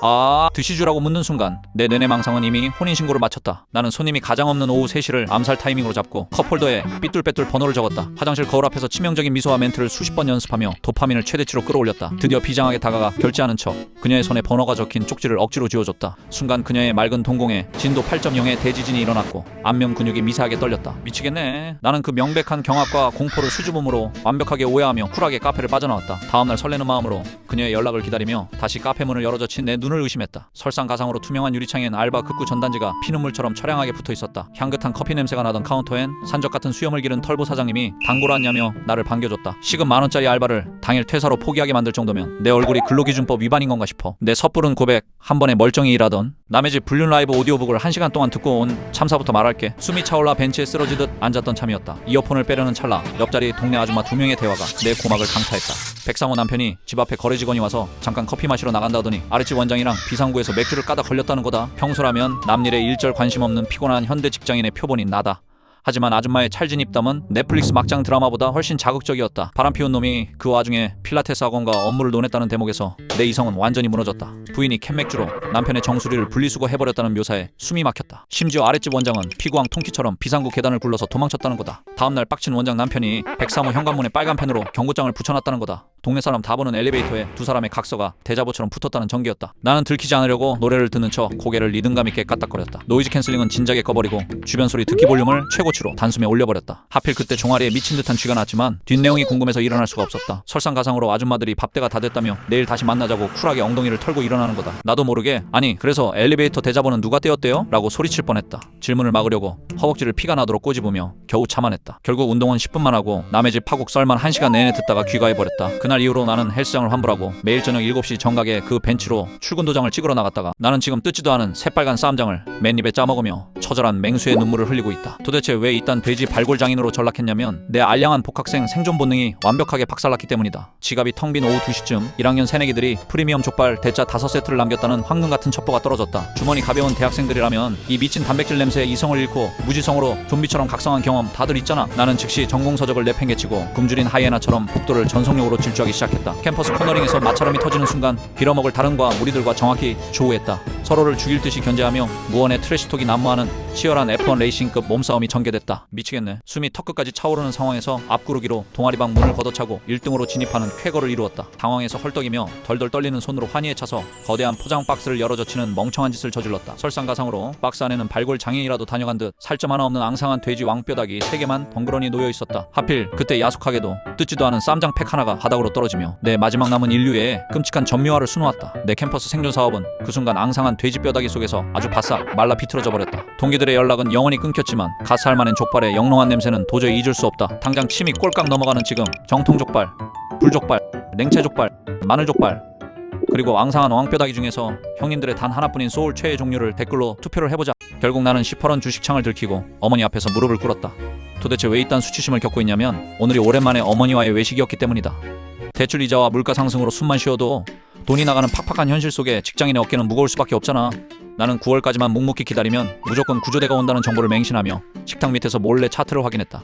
드시주라고 묻는 순간 내 뇌내망상은 이미 혼인신고를 마쳤다. 나는 손님이 가장 없는 오후 3시를 암살 타이밍으로 잡고 컵홀더에 삐뚤빼뚤 번호를 적었다. 화장실 거울 앞에서 치명적인 미소와 멘트를 수십 번 연습하며 도파민을 최대치로 끌어올렸다. 드디어 비장하게 다가가 결제하는 척 그녀의 손에 번호가 적힌 쪽지를 억지로 쥐어줬다. 순간 그녀의 맑은 동공에 진도 8.0의 대지진이 일어났고 안면 근육이 미세하게 떨렸다. 미치겠네. 나는 그 명백한 경악과 공포를 수줍음으로 완벽하게 오해하며 쿨하게 카페를 빠져나왔다. 다음날 설레는 마음으로 그녀의 연락을 기다리며 다시 카페 문을 열어젖힌 내 눈을 의심했다. 설상가상으로 투명한 유리창엔 알바 극구 전단지가 피눈물처럼 처량하게 붙어있었다. 향긋한 커피 냄새가 나던 카운터엔 산적 같은 수염을 기른 털보 사장님이 당구를 왔냐며 나를 반겨줬다. 시급 10,000원짜리 알바를 당일 퇴사로 포기하게 만들 정도면 내 얼굴이 근로기준법 위반인 건가 싶어. 내 섣부른 고백 한 번에 멀쩡히 일하던 남의 집 불륜 라이브 오디오북을 1시간 동안 듣고 온 참사부터 말할게. 숨이 차올라 벤치에 쓰러지듯 앉았던 참이었다. 이어폰을 빼려는 찰나 옆자리 동네 아줌마 2명의 대화가 내 고막을 강타했다. 백상호 남편이 집 앞에 거래 직원이 와서 잠깐 커피 마시러 나간다더니 아랫집 원장이랑 비상구에서 맥주를 까다 걸렸다는 거다. 평소라면 남일에 일절 관심 없는 피곤한 현대 직장인의 표본인 나다. 하지만 아줌마의 찰진 입담은 넷플릭스 막장 드라마보다 훨씬 자극적이었다. 바람피운 놈이 그 와중에 필라테스 학원과 업무를 논했다는 대목에서 내 이성은 완전히 무너졌다. 부인이 캔맥주로 남편의 정수리를 분리수거해버렸다는 묘사에 숨이 막혔다. 심지어 아랫집 원장은 피구왕 통키처럼 비상구 계단을 굴러서 도망쳤다는 거다. 다음날 빡친 원장 남편이 103호 현관문에 빨간 펜으로 경고장을 붙여놨다는 거다. 동네 사람 다 보는 엘리베이터에 두 사람의 각서가 대자보처럼 붙었다는 전개였다. 나는 들키지 않으려고 노래를 듣는 척 고개를 리듬감 있게 까딱거렸다. 노이즈 캔슬링은 진작에 꺼버리고 주변 소리 듣기 볼륨을 최고치로 단숨에 올려버렸다. 하필 그때 종아리에 미친 듯한 쥐가 났지만 뒷내용이 궁금해서 일어날 수가 없었다. 설상가상으로 아줌마들이 밥때가 다 됐다며 내일 다시 만나자고 쿨하게 엉덩이를 털고 일어나는 거다. 나도 모르게 아니 그래서 엘리베이터 대자보는 누가 떼었대요? 라고 소리칠 뻔했다. 질문을 막으려고 허벅지를 피가 나도록 꼬집으며 겨우 참아냈다. 결국 운동은 10분만 하고 남의 집 파국 썰만 1시간 내내 듣다가 귀가해버렸다. 그날 이후로 나는 헬스장을 환불하고 매일 저녁 7시 정각에 그 벤치로 출근 도장을 찍으러 나갔다가 나는 지금 뜯지도 않은 새빨간 쌈장을 맨입에 짜먹으며 처절한 맹수의 눈물을 흘리고 있다. 도대체 왜 이딴 돼지 발골 장인으로 전락했냐면 내 알량한 복학생 생존 본능이 완벽하게 박살났기 때문이다. 지갑이 텅 빈 오후 2시쯤 1학년 새내기들이 프리미엄 족발 대짜 5세트를 남겼다는 황금 같은 첩보가 떨어졌다. 주머니 가벼운 대학생들이라면 이 미친 단백질 냄새에 이성을 잃고 무지성으로 좀비처럼 각성한 경험 다들 있잖아. 나는 즉시 전공서적을 내팽개치고 굶주린 하이에나처럼 복도를 전속력으로 질주하기 시작했다. 캠퍼스 코너링에서 마찰음이 터지는 순간 빌어먹을 다른과 무리들과 정확히 조우했다. 서로를 죽일 듯이 견제하며 무언의 트래시톡이 난무하는 치열한 F1 레이싱급 몸싸움이 전개됐다. 미치겠네. 숨이 턱끝까지 차오르는 상황에서 앞구르기로 동아리방 문을 걷어차고 1등으로 진입하는 쾌거를 이루었다. 당황해서 헐떡이며 덜덜 떨리는 손으로 환희에 차서 거대한 포장 박스를 열어젖히는 멍청한 짓을 저질렀다. 설상가상으로 박스 안에는 발골 장인이라도 다녀간 듯 살점 하나 없는 앙상한 돼지 왕뼈다귀 3개만 덩그러니 놓여 있었다. 하필 그때 야속하게도 뜯지도 않은 쌈장 팩 하나가 바닥으로 떨어지며 내 마지막 남은 인류에 끔찍한 전묘화를 수놓았다. 내 캠퍼스 생존 사업은 그 순간 앙상한 돼지 뼈다귀 속에서 아주 바싹 말라 비틀어져 버렸다. 동기들의 연락은 영원히 끊겼지만 가스할만한 족발의 영롱한 냄새는 도저히 잊을 수 없다. 당장 침이 꼴깍 넘어가는 지금 정통 족발, 불족발, 냉채 족발, 마늘 족발 그리고 앙상한 왕뼈다귀 중에서 형님들의 단 하나뿐인 소울 최애 종류를 댓글로 투표를 해보자. 결국 나는 시퍼런 주식창을 들키고 어머니 앞에서 무릎을 꿇었다. 도대체 왜 이딴 수치심을 겪고 있냐면 오늘이 오랜만에 어머니와의 외식이었기 때문이다. 대출 이자와 물가 상승으로 숨만 쉬어도 돈이 나가는 팍팍한 현실 속에 직장인의 어깨는 무거울 수밖에 없잖아. 나는 9월까지만 묵묵히 기다리면 무조건 구조대가 온다는 정보를 맹신하며 식탁 밑에서 몰래 차트를 확인했다.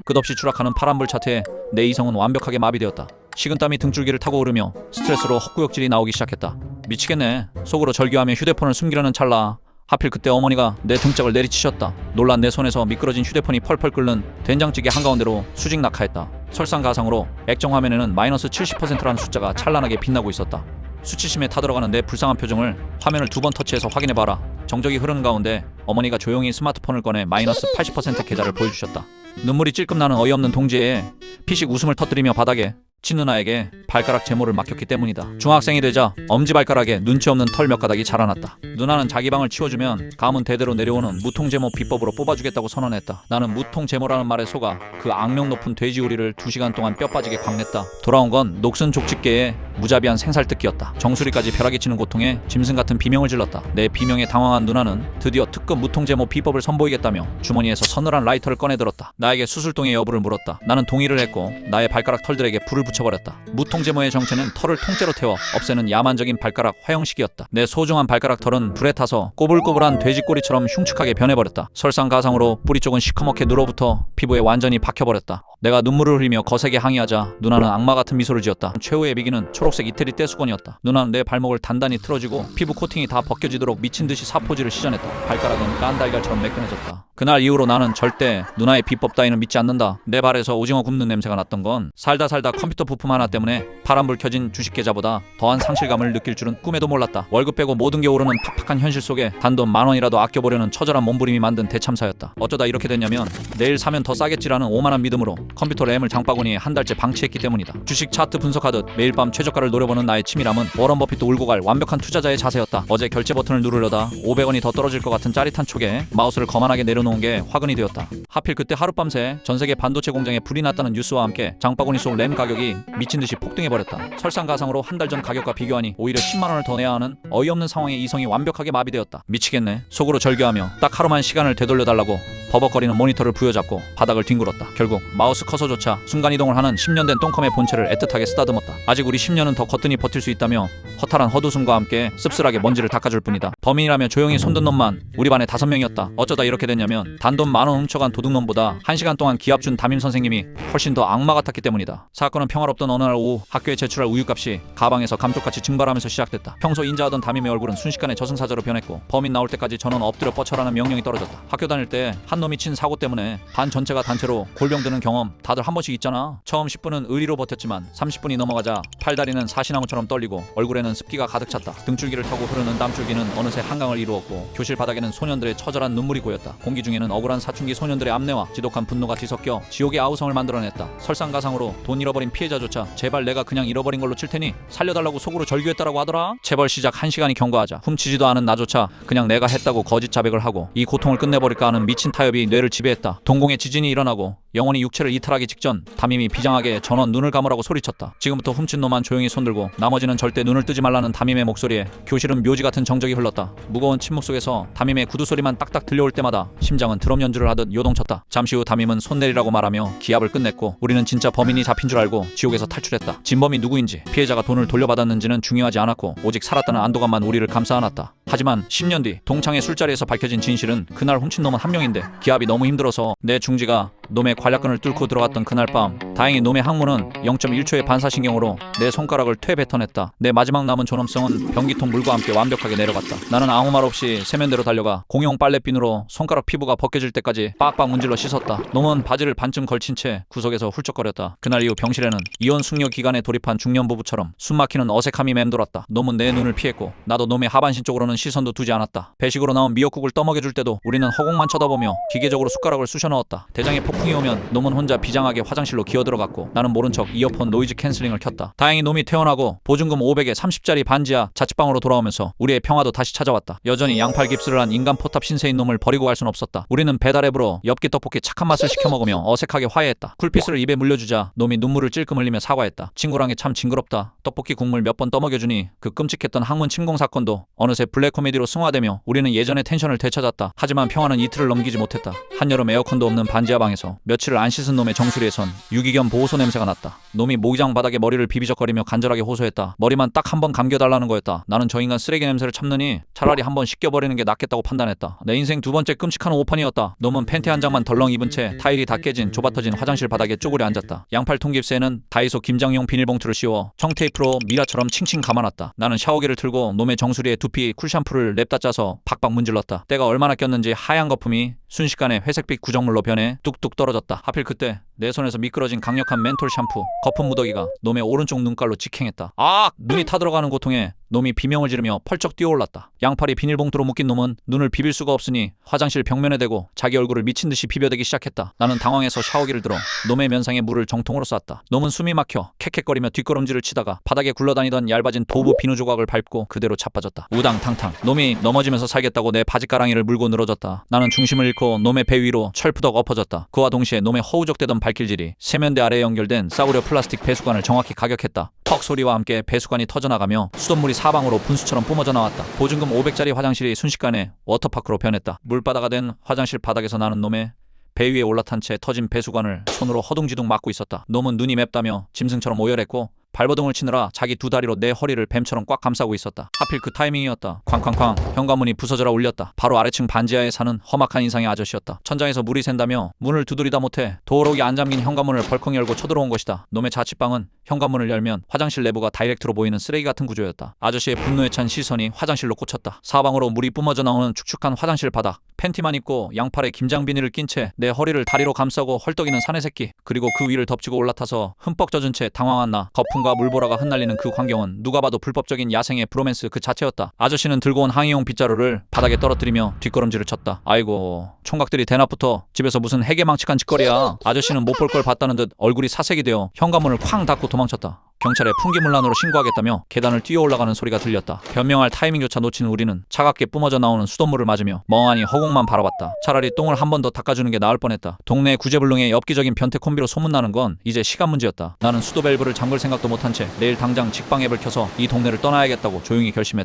끝없이 추락하는 파란불 차트에 내 이성은 완벽하게 마비되었다. 식은땀이 등줄기를 타고 오르며 스트레스로 헛구역질이 나오기 시작했다. 미치겠네. 속으로 절규하며 휴대폰을 숨기려는 찰나 하필 그때 어머니가 내 등짝을 내리치셨다. 놀란 내 손에서 미끄러진 휴대폰이 펄펄 끓는 된장찌개 한가운데로 수직 낙하했다. 설상가상으로 액정 화면에는 마이너스 70%라는 숫자가 찬란하게 빛나고 있었다. 수치심에 타들어가는 내 불쌍한 표정을 화면을 2번 터치해서 확인해봐라. 정적이 흐르는 가운데 어머니가 조용히 스마트폰을 꺼내 마이너스 80% 계좌를 보여주셨다. 눈물이 찔끔 나는 어이없는 동지에 피식 웃음을 터뜨리며 바닥에 친누나에게 발가락 제모를 맡겼기 때문이다. 중학생이 되자 엄지발가락에 눈치 없는 털 몇 가닥이 자라났다. 누나는 자기 방을 치워주면 가문 대대로 내려오는 무통제모 비법으로 뽑아주겠다고 선언했다. 나는 무통제모라는 말에 속아 그 악명 높은 돼지우리를 2시간 동안 뼈 빠지게 광냈다. 돌아온 건 녹슨 족집게에 무자비한 생살뜯기였다. 정수리까지 벼락이 치는 고통에 짐승 같은 비명을 질렀다. 내 비명에 당황한 누나는 드디어 특급 무통제모 비법을 선보이겠다며 주머니에서 서늘한 라이터를 꺼내들었다. 나에게 수술동의 여부를 물었다. 나는 동의를 했고 나의 발가락 털들에게 불을 붙여버렸다. 무통제모의 정체는 털을 통째로 태워 없애는 야만적인 발가락 화형식이었다. 내 소중한 발가락 털은 불에 타서 꼬불꼬불한 돼지꼬리처럼 흉측하게 변해버렸다. 설상가상으로 뿌리 쪽은 시커멓게 눌어붙어 피부에 완전히 박혀버렸다. 내가 눈물을 흘리며 거세게 항의하자 누나는 악마 같은 미소를 지었다. 최후의 비기는 초록색 이태리 떼수건이었다. 누나는 내 발목을 단단히 틀어쥐고 피부 코팅이 다 벗겨지도록 미친듯이 사포질을 시전했다. 발가락은 깐달걀처럼 매끈해졌다. 그날 이후로 나는 절대 누나의 비법 따위는 믿지 않는다. 내 발에서 오징어 굽는 냄새가 났던 건 살다 컴퓨터 부품 하나 때문에 파란불 켜진 주식 계좌보다 더한 상실감을 느낄 줄은 꿈에도 몰랐다. 월급 빼고 모든 게 오르는 팍팍한 현실 속에 단돈 10,000원이라도 아껴보려는 처절한 몸부림이 만든 대참사였다. 어쩌다 이렇게 됐냐면 내일 사면 더 싸겠지라는 오만한 믿음으로 컴퓨터 램을 장바구니에 한 달째 방치했기 때문이다. 주식 차트 분석하듯 매일 밤 최저가를 노려보는 나의 치밀함은 워런 버핏도 울고 갈 완벽한 투자자의 자세였다. 어제 결제 버튼을 누르려다 500원이 더 떨어질 것 같은 짜릿한 촉에 마우스를 거만하게 내려놓은 게 화근이 되었다. 하필 그때 하룻밤새 전세계 반도체 공장에 불이 났다는 뉴스와 함께 장바구니 속 램 가격이 미친듯이 폭등해버렸다. 설상가상으로 한 달 전 가격과 비교하니 오히려 10만원을 더 내야 하는 어이없는 상황에 이성이 완벽하게 마비되었다. 미치겠네. 속으로 절규하며 딱 하루만 시간을 되돌려달라고 버벅거리는 모니터를 부여잡고 바닥을 뒹굴었다. 결국 마우스 커서조차 순간이동을 하는 10년 된 똥컴의 본체를 애틋하게 쓰다듬었다. 아직 우리 10년은 더 거뜬히 버틸 수 있다며 허탈한 헛웃음과 함께 씁쓸하게 먼지를 닦아줄 뿐이다. 범인이라며 조용히 손든 놈만 우리 반에 5명이었다. 어쩌다 이렇게 됐냐면 단돈 10,000원 훔쳐간 도둑놈보다 1시간 동안 기합 준 담임 선생님이 훨씬 더 악마 같았기 때문이다. 사건은 평화롭던 어느 날 오후 학교에 제출할 우유값이 가방에서 감쪽같이 증발하면서 시작됐다. 평소 인자하던 담임의 얼굴은 순식간에 저승사자로 변했고 범인 나올 때까지 전원 엎드려 뻗쳐라는 명령이 떨어졌다. 학교 다닐 때 한 놈이 친 사고 때문에 반 전체가 단체로 골병 드는 경험 다들 한 번씩 있잖아. 처음 10분은 의리로 버텼지만 30분이 넘어가자 팔다리는 사시나무처럼 떨리고 얼굴에는 습기가 가득 찼다. 등줄기를 타고 흐르는 땀줄기는 어느새 한강을 이루었고 교실 바닥에는 소년들의 처절한 눈물이 고였다. 공기 중에는 억울한 사춘기 소년들의 암내와 지독한 분노가 뒤섞여 지옥의 아우성을 만들어냈다. 설상가상으로 돈 잃어버린 피해자조차 제발 내가 그냥 잃어버린 걸로 칠 테니 살려달라고 속으로 절규했다라고 하더라. 체벌 시작 1시간이 경과하자 훔치지도 않은 나조차 그냥 내가 했다고 거짓 자백을 하고 이 고통을 끝내버릴까 하는 미친 타협이 뇌를 지배했다. 동공의 지진이 일어나고 영혼이 육체를 이탈하기 직전 담임이 비장하게 전원 눈을 감으라고 소리쳤다. 지금부터 훔친 놈만 조용히 손들고 나머지는 절대 눈을 뜨지 말라는 담임의 목소리에 교실은 묘지 같은 정적이 흘렀다. 무거운 침묵 속에서 담임의 구두 소리만 딱딱 들려올 때마다 심장은 드럼 연주를 하듯 요동쳤다. 잠시 후 담임은 손 내리라고 말하며 기합을 끝냈고 우리는 진짜 범인이 잡힌 줄 알고 지옥에서 탈출했다. 진범이 누구인지 피해자가 돈을 돌려받았는지는 중요하지 않았고 오직 살았다는 안도감만 우리를 감싸 안았다. 하지만 10년 뒤 동창의 술자리에서 밝혀진 진실은 그날 훔친 놈은 한 명인데 기합이 너무 힘들어서 내 중지가 놈의 관략근을 뚫고 들어갔던 그날 밤 다행히 놈의 항문은 0.1초의 반사신경으로 내 손가락을 퇴뱉어냈다. 내 마지막 남은 존엄성은 변기통 물과 함께 완벽하게 내려갔다. 나는 아무 말 없이 세면대로 달려가 공용 빨래비누로 손가락 피부가 벗겨질 때까지 빡빡 문질러 씻었다. 놈은 바지를 반쯤 걸친 채 구석에서 훌쩍거렸다. 그날 이후 병실에는 이혼 숙녀 기간에 돌입한 중년 부부처럼 숨막히는 어색함이 맴돌았다. 놈은 내 눈을 피했고 나도 놈의 하반신 쪽으로는 시선도 두지 않았다. 배식으로 나온 미역국을 떠먹여줄 때도 우리는 허공만 쳐다보며 기계적으로 숟가락을 쑤셔 넣었다. 대장에 폭풍이 오면 놈은 혼자 비장하게 화장실로 기어들어갔고 나는 모른 척 이어폰 노이즈 캔슬링을 켰다. 다행히 놈이 퇴원하고 보증금 500에 30짜리 반지하 자취방으로 돌아오면서 우리의 평화도 다시 찾아왔다. 여전히 양팔 깁스를 한 인간 포탑 신세인 놈을 버리고 갈 순 없었다. 우리는 배달앱으로 엽기 떡볶이 착한 맛을 시켜 먹으며 어색하게 화해했다. 쿨피스를 입에 물려주자 놈이 눈물을 찔끔 흘리며 사과했다. 친구랑이 참 징그럽다. 떡볶이 국물 몇 번 떠먹여주니 그 끔찍했던 항문 침공 사건도 어느새 블랙 코미디로 승화되며 우리는 예전의 텐션을 되찾았다. 하지만 평화는 이틀을 넘기지 못했다. 한여름 에어컨도 없는 반지하 방에서 며칠을 안 씻은 놈의 정수리에선 유기견 보호소 냄새가 났다. 놈이 모기장 바닥에 머리를 비비적거리며 간절하게 호소했다. 머리만 딱 한 번 감겨달라는 거였다. 나는 저 인간 쓰레기 냄새를 참느니 차라리 한 번 씻겨버리는 게 낫겠다고 판단했다. 내 인생 두 번째 끔찍한 오판이었다. 놈은 팬티 한 장만 덜렁 입은 채 타일이 다 깨진 좁아터진 화장실 바닥에 쪼그려 앉았다. 양팔 통깁스에는 다이소 김장용 비닐봉투를 씌워 청테이프로 미라처럼 칭칭 감아놨다. 나는 샤워기를 틀고 놈의 정수리에 두피 쿨샴푸를 냅다 짜서 박박 문질렀다. 때가 얼마나 꼈는지 하얀 거품이 순식간에 회색빛 구정물로 변해 뚝뚝 떨어졌다. 하필 그때 내 손에서 미끄러진 강력한 멘톨 샴푸 거품 무더기가 놈의 오른쪽 눈깔로 직행했다. 아! 눈이 타들어가는 고통에 놈이 비명을 지르며 펄쩍 뛰어올랐다. 양팔이 비닐봉투로 묶인 놈은 눈을 비빌 수가 없으니 화장실 벽면에 대고 자기 얼굴을 미친듯이 비벼대기 시작했다. 나는 당황해서 샤워기를 들어 놈의 면상에 물을 정통으로 쐈다. 놈은 숨이 막혀 캑캑거리며 뒷걸음질을 치다가 바닥에 굴러다니던 얇아진 도부 비누 조각을 밟고 그대로 자빠졌다. 우당탕탕. 놈이 넘어지면서 살겠다고 내 바지가랑이를 물고 늘어졌다. 나는 중심을 잃고 놈의 배 위로 철푸덕 엎어졌다. 그와 동시에 놈의 허우적대던 발길질이 세면대 아래에 연결된 싸구려 플라스틱 배수관을 정확히 가격했다. 턱 소리와 함께 배수관이 터져나가며 수돗물이 사방으로 분수처럼 뿜어져 나왔다. 보증금 500짜리 화장실이 순식간에 워터파크로 변했다. 물바다가 된 화장실 바닥에서 나는 놈의 배 위에 올라탄 채 터진 배수관을 손으로 허둥지둥 막고 있었다. 놈은 눈이 맵다며 짐승처럼 오열했고 발버둥을 치느라 자기 두 다리로 내 허리를 뱀처럼 꽉 감싸고 있었다. 하필 그 타이밍이었다. 쾅쾅쾅 현관문이 부서져라 울렸다. 바로 아래층 반지하에 사는 험악한 인상의 아저씨였다. 천장에서 물이 샌다며 문을 두드리다 못해 도어록이 안 잠긴 현관문을 벌컥 열고 쳐들어온 것이다. 놈의 자취방은 현관문을 열면 화장실 내부가 다이렉트로 보이는 쓰레기 같은 구조였다. 아저씨의 분노에 찬 시선이 화장실로 꽂혔다. 사방으로 물이 뿜어져 나오는 축축한 화장실 바닥. 팬티만 입고 양팔에 김장 비닐을 낀 채 내 허리를 다리로 감싸고 헐떡이는 사내 새끼. 그리고 그 위를 덮치고 올라타서 흠뻑 젖은 채 당황한 나. 거품과 물보라가 흩날리는 그 광경은 누가 봐도 불법적인 야생의 브로맨스 그 자체였다. 아저씨는 들고 온 항의용 빗자루를 바닥에 떨어뜨리며 뒷걸음질을 쳤다. 아이고 총각들이 대낮부터 집에서 무슨 해괴망측한 짓거리야. 아저씨는 못 볼 걸 봤다는 듯 얼굴이 사색이 되어 현관문을 쾅 닫고 도망쳤다. 경찰에 풍기문란으로 신고하겠다며 계단을 뛰어 올라가는 소리가 들렸다. 변명할 타이밍조차 놓친 우리는 차갑게 뿜어져 나오는 수돗물을 맞으며 멍하니 허공만 바라봤다. 차라리 똥을 한 번 더 닦아주는 게 나을 뻔했다. 동네 구제불능의 엽기적인 변태 콤비로 소문나는 건 이제 시간 문제였다. 나는 수도 밸브를 잠글 생각도 못한 채 내일 당장 직방 앱을 켜서 이 동네를 떠나야겠다고 조용히 결심했다.